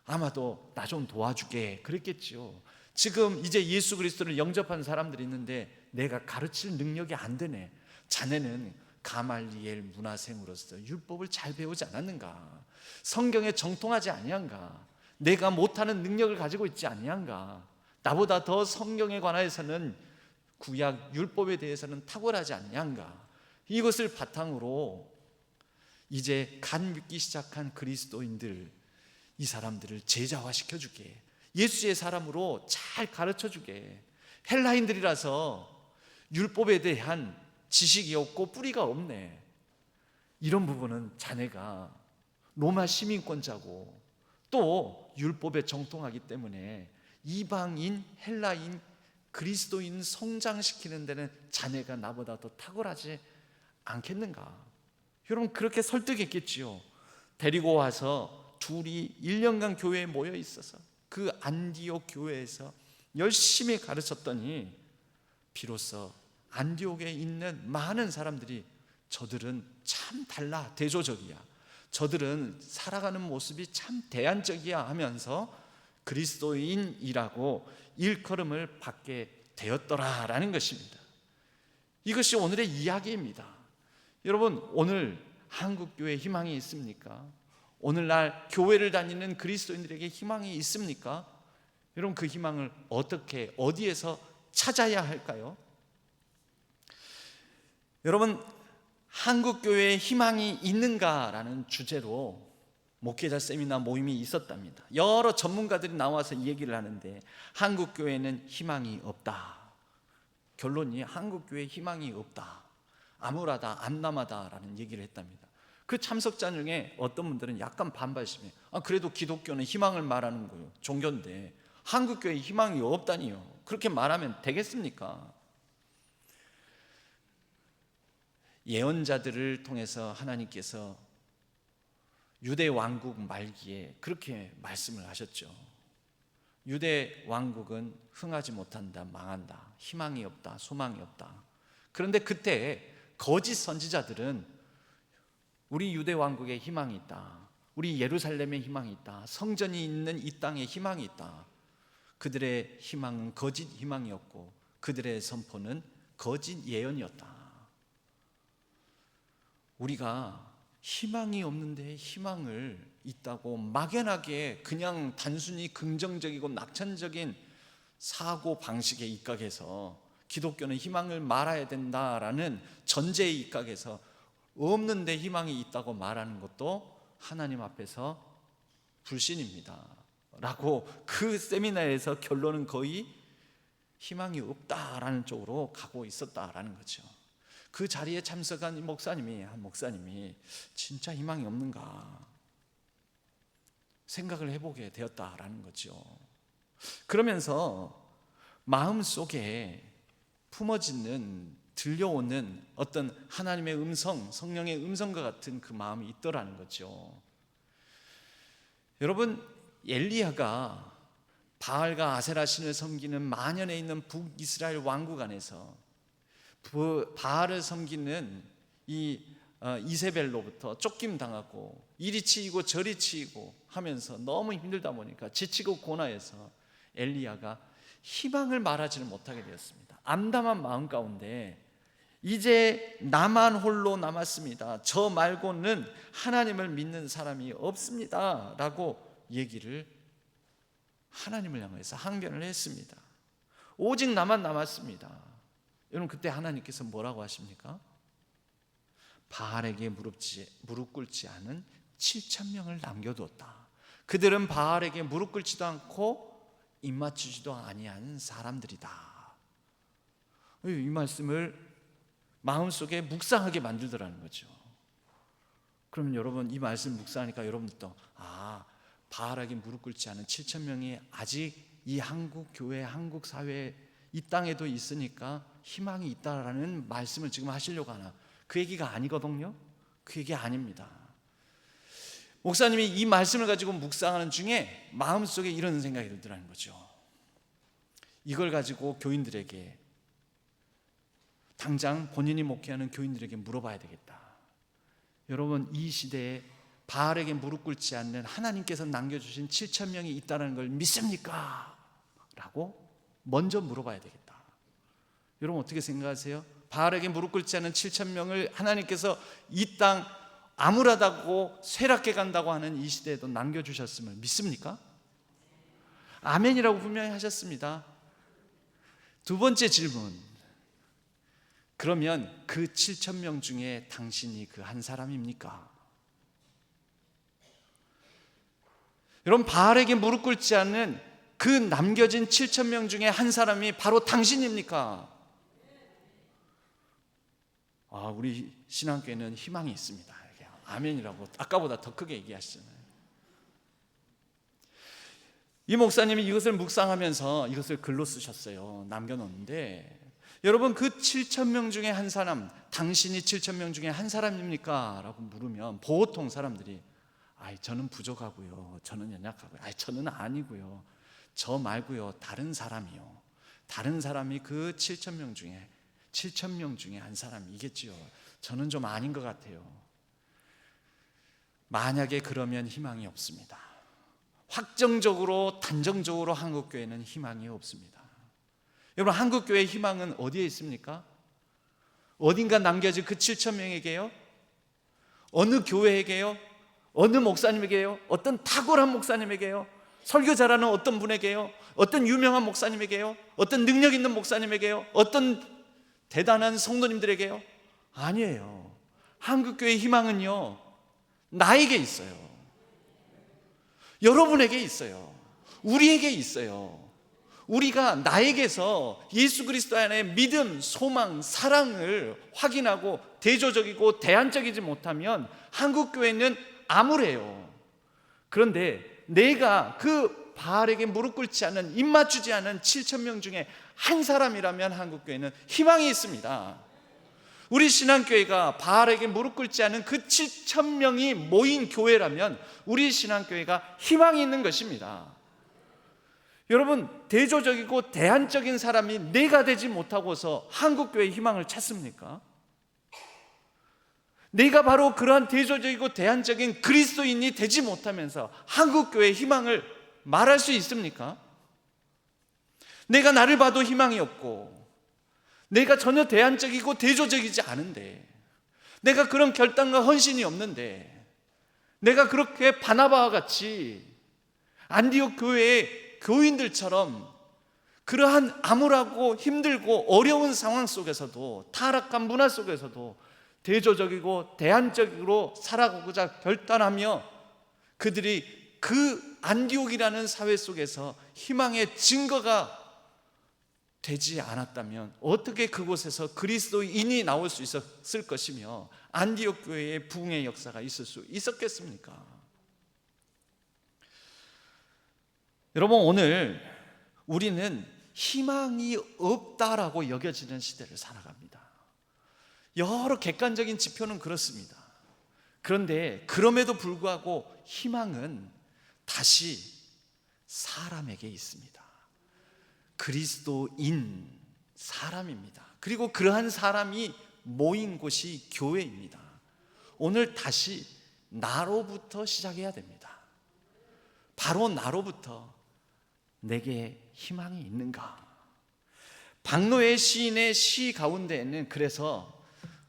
아마도 나 좀 도와주게 그랬겠지요. 지금 이제 예수 그리스도를 영접한 사람들이 있는데 내가 가르칠 능력이 안 되네. 자네는 가말리엘 문화생으로서 율법을 잘 배우지 않았는가? 성경에 정통하지 아니한가? 내가 못하는 능력을 가지고 있지 아니한가? 나보다 더 성경에 관하여서는 구약 율법에 대해서는 탁월하지 아니한가? 이것을 바탕으로 이제 간 믿기 시작한 그리스도인들, 이 사람들을 제자화시켜 주게, 예수의 사람으로 잘 가르쳐 주게. 헬라인들이라서 율법에 대한 지식이 없고 뿌리가 없네. 이런 부분은 자네가 로마 시민권자고 또 율법에 정통하기 때문에 이방인, 헬라인, 그리스도인 성장시키는 데는 자네가 나보다 더 탁월하지 않겠는가? 여러분 그렇게 설득했겠지요. 데리고 와서 둘이 1년간 교회에 모여 있어서 그 안디옥 교회에서 열심히 가르쳤더니 비로소 안디옥에 있는 많은 사람들이 저들은 참 달라, 대조적이야, 저들은 살아가는 모습이 참 대안적이야 하면서 그리스도인이라고 일컬음을 받게 되었더라라는 것입니다. 이것이 오늘의 이야기입니다. 여러분 오늘 한국교회에 희망이 있습니까? 오늘날 교회를 다니는 그리스도인들에게 희망이 있습니까? 여러분 그 희망을 어떻게 어디에서 찾아야 할까요? 여러분 한국교회에 희망이 있는가라는 주제로 목회자 세미나 모임이 있었답니다. 여러 전문가들이 나와서 이 얘기를 하는데 한국교회는 희망이 없다. 결론이 한국교회에 희망이 없다, 암울하다, 암담하다라는 얘기를 했답니다. 그 참석자 중에 어떤 분들은 약간 반발심해. 그래도 기독교는 희망을 말하는 거예요. 종교인데 한국교회에 희망이 없다니요. 그렇게 말하면 되겠습니까? 예언자들을 통해서 하나님께서 유대 왕국 말기에 그렇게 말씀을 하셨죠. 유대 왕국은 흥하지 못한다, 망한다, 희망이 없다, 소망이 없다. 그런데 그때 거짓 선지자들은 우리 유대 왕국에 희망이 있다, 우리 예루살렘에 희망이 있다, 성전이 있는 이 땅에 희망이 있다. 그들의 희망은 거짓 희망이었고 그들의 선포는 거짓 예언이었다. 우리가 희망이 없는데 희망을 있다고 막연하게 그냥 단순히 긍정적이고 낙천적인 사고 방식에 입각해서 기독교는 희망을 말아야 된다라는 전제에 입각해서 없는데 희망이 있다고 말하는 것도 하나님 앞에서 불신입니다 라고 그 세미나에서 결론은 거의 희망이 없다라는 쪽으로 가고 있었다라는 거죠. 그 자리에 참석한 한 목사님이 진짜 희망이 없는가 생각을 해보게 되었다라는 거죠. 그러면서 마음속에 품어지는, 들려오는 어떤 하나님의 음성, 성령의 음성과 같은 그 마음이 있더라는 거죠. 여러분 엘리야가 바알과 아세라 신을 섬기는 만연해 있는 북이스라엘 왕국 안에서 바알을 섬기는 이 이세벨로부터 쫓김 당하고 이리 치이고 저리 치이고 하면서 너무 힘들다 보니까 지치고 고나해서 엘리야가 희망을 말하지를 못하게 되었습니다. 암담한 마음 가운데 이제 나만 홀로 남았습니다, 저 말고는 하나님을 믿는 사람이 없습니다 라고 얘기를 하나님을 향해서 항변을 했습니다. 오직 나만 남았습니다. 여러분 그때 하나님께서 뭐라고 하십니까? 바알에게 무릎 꿇지 않은 7,000명을 남겨두었다. 그들은 바알에게 무릎 꿇지도 않고 입맞추지도 아니한 사람들이다. 이 말씀을 마음속에 묵상하게 만들더라는 거죠. 그러면 여러분 이 말씀 묵상하니까 여러분들도 바알에게 무릎 꿇지 않은 7,000명이 아직 이 한국 교회, 한국 사회, 이 땅에도 있으니까 희망이 있다라는 말씀을 지금 하시려고 하나? 그 얘기가 아니거든요. 그 얘기 아닙니다. 목사님이 이 말씀을 가지고 묵상하는 중에 마음속에 이런 생각이 들더라는 거죠. 이걸 가지고 교인들에게, 당장 본인이 목회하는 교인들에게 물어봐야 되겠다. 여러분 이 시대에 바알에게 무릎 꿇지 않는 하나님께서 남겨주신 7,000명이 있다는 걸 믿습니까? 라고 먼저 물어봐야 되겠다. 여러분 어떻게 생각하세요? 바알에게 무릎 꿇지 않은 7,000명을 하나님께서 이 땅 암울하다고 쇠락해 간다고 하는 이 시대에도 남겨주셨음을 믿습니까? 아멘이라고 분명히 하셨습니다. 두 번째 질문, 그러면 그 7,000명 중에 당신이 그 한 사람입니까? 여러분, 바알에게 무릎 꿇지 않는 그 남겨진 7,000명 중에 한 사람이 바로 당신입니까? 우리 신앙교회는 희망이 있습니다. 아멘이라고 아까보다 더 크게 얘기하시잖아요. 이 목사님이 이것을 묵상하면서 이것을 글로 쓰셨어요. 남겨놓는데, 여러분, 그 7,000명 중에 한 사람, 당신이 7,000명 중에 한 사람입니까? 라고 물으면 보통 사람들이 저는 부족하고요, 저는 연약하고요, 저는 아니고요, 저 말고요, 다른 사람이요, 다른 사람이 그 7,000명 중에 한 사람이겠지요, 저는 좀 아닌 것 같아요. 만약에 그러면 희망이 없습니다. 확정적으로, 단정적으로 한국교회는 희망이 없습니다. 여러분, 한국교회의 희망은 어디에 있습니까? 어딘가 남겨진 그 7,000명에게요? 어느 교회에게요? 어느 목사님에게요? 어떤 탁월한 목사님에게요? 설교 잘하는 어떤 분에게요? 어떤 유명한 목사님에게요? 어떤 능력 있는 목사님에게요? 어떤 대단한 성도님들에게요? 아니에요. 한국교회의 희망은요, 나에게 있어요. 여러분에게 있어요. 우리에게 있어요. 우리가 나에게서 예수 그리스도 안에 믿음, 소망, 사랑을 확인하고 대조적이고 대안적이지 못하면 한국교회는 암울해요. 그런데 내가 그 바알에게 무릎 꿇지 않은, 입 맞추지 않은 7,000명 중에 한 사람이라면 한국교회는 희망이 있습니다. 우리 신앙교회가 바알에게 무릎 꿇지 않은 그 7,000명이 모인 교회라면 우리 신앙교회가 희망이 있는 것입니다. 여러분, 대조적이고 대안적인 사람이 내가 되지 못하고서 한국교회의 희망을 찾습니까? 내가 바로 그러한 대조적이고 대안적인 그리스도인이 되지 못하면서 한국교회의 희망을 말할 수 있습니까? 내가 나를 봐도 희망이 없고, 내가 전혀 대안적이고 대조적이지 않은데, 내가 그런 결단과 헌신이 없는데, 내가 그렇게 바나바와 같이 안디옥 교회의 교인들처럼 그러한 암울하고 힘들고 어려운 상황 속에서도, 타락한 문화 속에서도 대조적이고 대안적으로 살아가고자 결단하며 그들이 그 안디옥이라는 사회 속에서 희망의 증거가 되지 않았다면 어떻게 그곳에서 그리스도인이 나올 수 있었을 것이며 안디옥 교회의 부흥의 역사가 있을 수 있었겠습니까? 여러분, 오늘 우리는 희망이 없다라고 여겨지는 시대를 살아갑니다. 여러 객관적인 지표는 그렇습니다. 그런데 그럼에도 불구하고 희망은 다시 사람에게 있습니다. 그리스도인, 사람입니다. 그리고 그러한 사람이 모인 곳이 교회입니다. 오늘 다시 나로부터 시작해야 됩니다. 바로 나로부터 내게 희망이 있는가? 박노해 시인의 시 가운데에는 그래서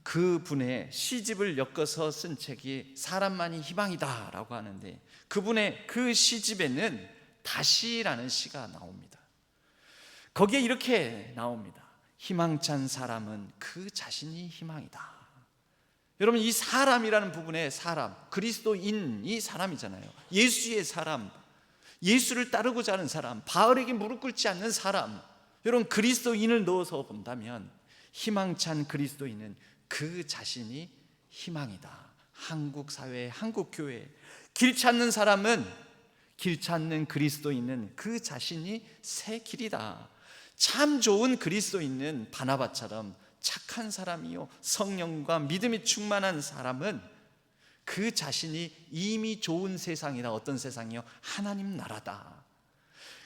그분의 시집을 엮어서 쓴 책이 사람만이 희망이다 라고 하는데, 그분의 그 시집에는 다시라는 시가 나옵니다. 거기에 이렇게 나옵니다. 희망찬 사람은 그 자신이 희망이다. 여러분, 이 사람이라는 부분에 사람, 그리스도인이 사람이잖아요. 예수의 사람, 예수를 따르고자 하는 사람, 바알에게 무릎 꿇지 않는 사람, 여러분, 그리스도인을 넣어서 본다면 희망찬 그리스도인은 그 자신이 희망이다. 한국 사회, 한국 교회, 길 찾는 사람은, 길 찾는 그리스도인은 그 자신이 새 길이다. 참 좋은 그리스도인은 바나바처럼 착한 사람이요, 성령과 믿음이 충만한 사람은 그 자신이 이미 좋은 세상이다. 어떤 세상이요? 하나님 나라다.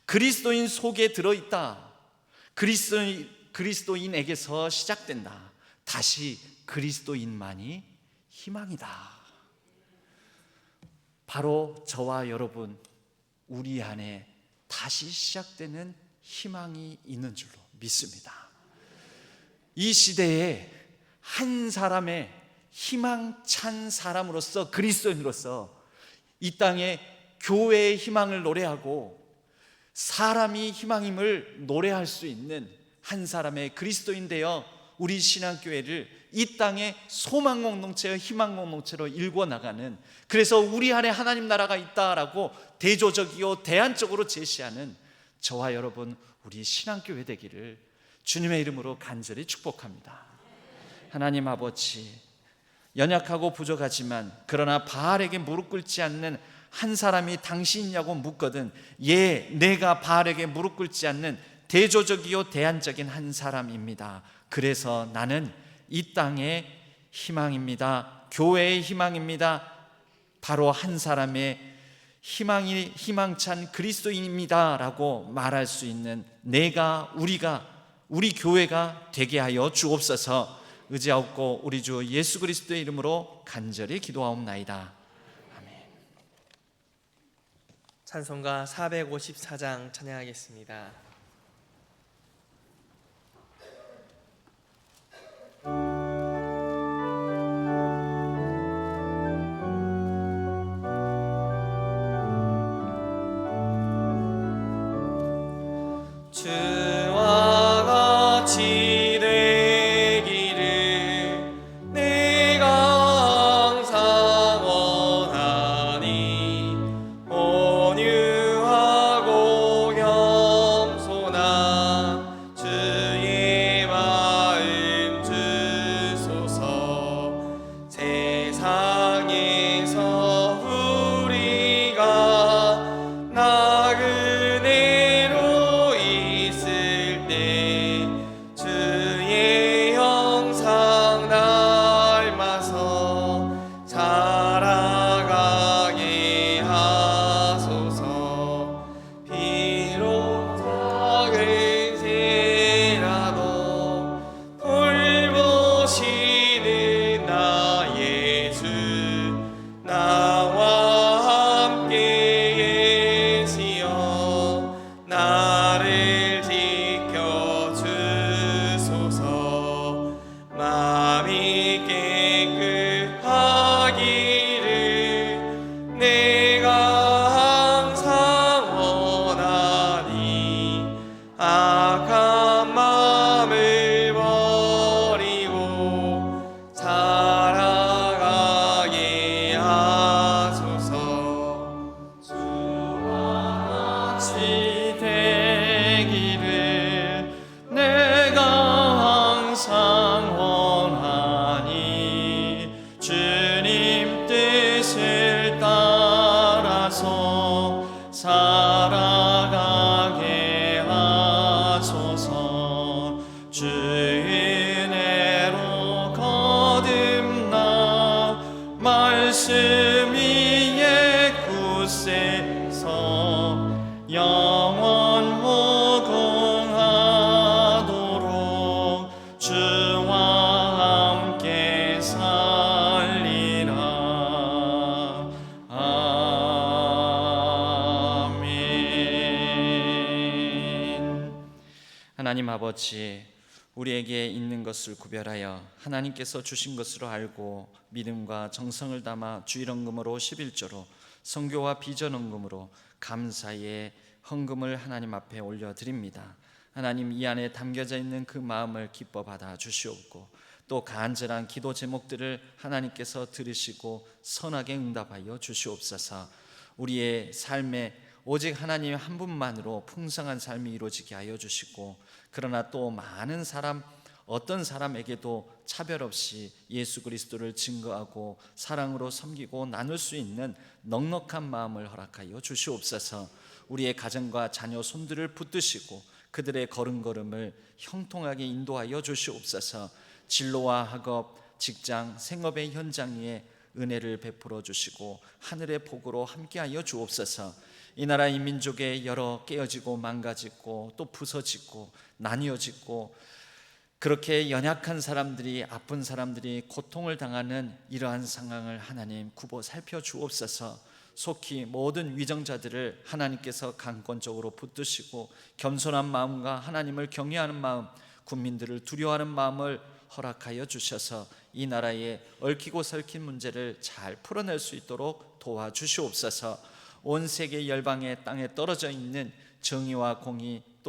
그리스도인 속에 들어있다. 그리스도인에게서 시작된다. 다시 그리스도인만이 희망이다. 바로 저와 여러분, 우리 안에 다시 시작되는 희망이 있는 줄로 믿습니다. 이 시대에 한 사람의 희망찬 사람으로서, 그리스도인으로서 이 땅에 교회의 희망을 노래하고 사람이 희망임을 노래할 수 있는 한 사람의 그리스도인 되어 우리 신앙교회를 이 땅의 소망 공동체와 희망 공동체로 일궈 나가는, 그래서 우리 안에 하나님 나라가 있다라고 대조적이요 대안적으로 제시하는 저와 여러분 우리 신앙교회 되기를 주님의 이름으로 간절히 축복합니다. 하나님 아버지, 연약하고 부족하지만 그러나 바알에게 무릎 꿇지 않는 한 사람이 당신이냐고 묻거든 예, 내가 바알에게 무릎 꿇지 않는 대조적이요 대안적인 한 사람입니다. 그래서 나는 이 땅의 희망입니다. 교회의 희망입니다. 바로 한 사람의 희망이 희망찬 그리스도인입니다 라고 말할 수 있는 내가, 우리 교회가 되게 하여 주옵소서. 의지하옵고 우리 주 예수 그리스도의 이름으로 간절히 기도하옵나이다. 찬송가 454장 찬양하겠습니다. 주와 같이 되기를 내가 항상 원하니 온유하고 겸손한 주의 마음 주소서. 세상에서 우리가 나그네로 있을 때 주의 형상 닮아서 살아가게 하소서. 비록 작은 새라도 돌보시는 나의 주, 나와 함께 계시어 나를 지켜주소서. 마음이 깨끗하기를 내가 항상 원하니 악한 마음을 버리고 살아가게 하소서. 주와 같이 되기를 내가 항상 원하니 주님 뜻을 따라서 살아가게 하소서. 주 은혜로 거듭나 말씀 위에 굳세서 영원 무궁하도록 주와 함께 살리라. 아멘. 하나님 아버지, 우리에게 있는 것을 구별하여 하나님께서 주신 것으로 알고 믿음과 정성을 담아 주일헌금으로 11조로 선교와 비전헌금으로 감사의 헌금을 하나님 앞에 올려드립니다. 하나님, 이 안에 담겨져 있는 그 마음을 기뻐 받아 주시옵고 또 간절한 기도 제목들을 하나님께서 들으시고 선하게 응답하여 주시옵소서. 우리의 삶에 오직 하나님 한 분만으로 풍성한 삶이 이루어지게 하여 주시고, 그러나 또 많은 사람, 어떤 사람에게도 차별 없이 예수 그리스도를 증거하고 사랑으로 섬기고 나눌 수 있는 넉넉한 마음을 허락하여 주시옵소서. 우리의 가정과 자녀 손들을 붙드시고 그들의 걸음걸음을 형통하게 인도하여 주시옵소서. 진로와 학업, 직장, 생업의 현장 위에 은혜를 베풀어 주시고 하늘의 복으로 함께하여 주옵소서. 이 나라 이 민족의 여러 깨어지고 망가지고 또 부서지고 나뉘어지고 그렇게 연약한 사람들이, 아픈 사람들이 고통을 당하는 이러한 상황을 하나님 굽어 살펴 주옵소서. 속히 모든 위정자들을 하나님께서 강권적으로 붙드시고 겸손한 마음과 하나님을 경외하는 마음, 국민들을 두려워하는 마음을 허락하여 주셔서 이 나라의 얽히고 설킨 문제를 잘 풀어낼 수 있도록 도와주시옵소서. 온 세계 열방의 땅에 떨어져 있는 정의와 공의 또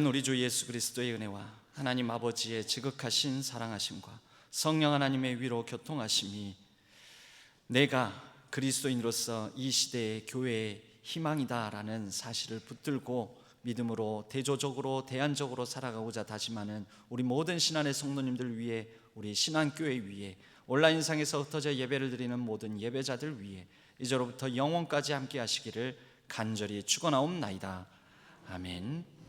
이제는 우리 주 예수 그리스도의 은혜와 하나님 아버지의 지극하신 사랑하심과 성령 하나님의 위로 교통하심이 내가 그리스도인으로서 이 시대의 교회의 희망이다라는 사실을 붙들고 믿음으로 대조적으로 대안적으로 살아가고자 다짐하는 우리 모든 신안의 성도님들 위해, 우리 신안교회 위해, 온라인상에서 흩어져 예배를 드리는 모든 예배자들 위해 이제로부터 영원까지 함께 하시기를 간절히 축원하옵나이다. 아멘.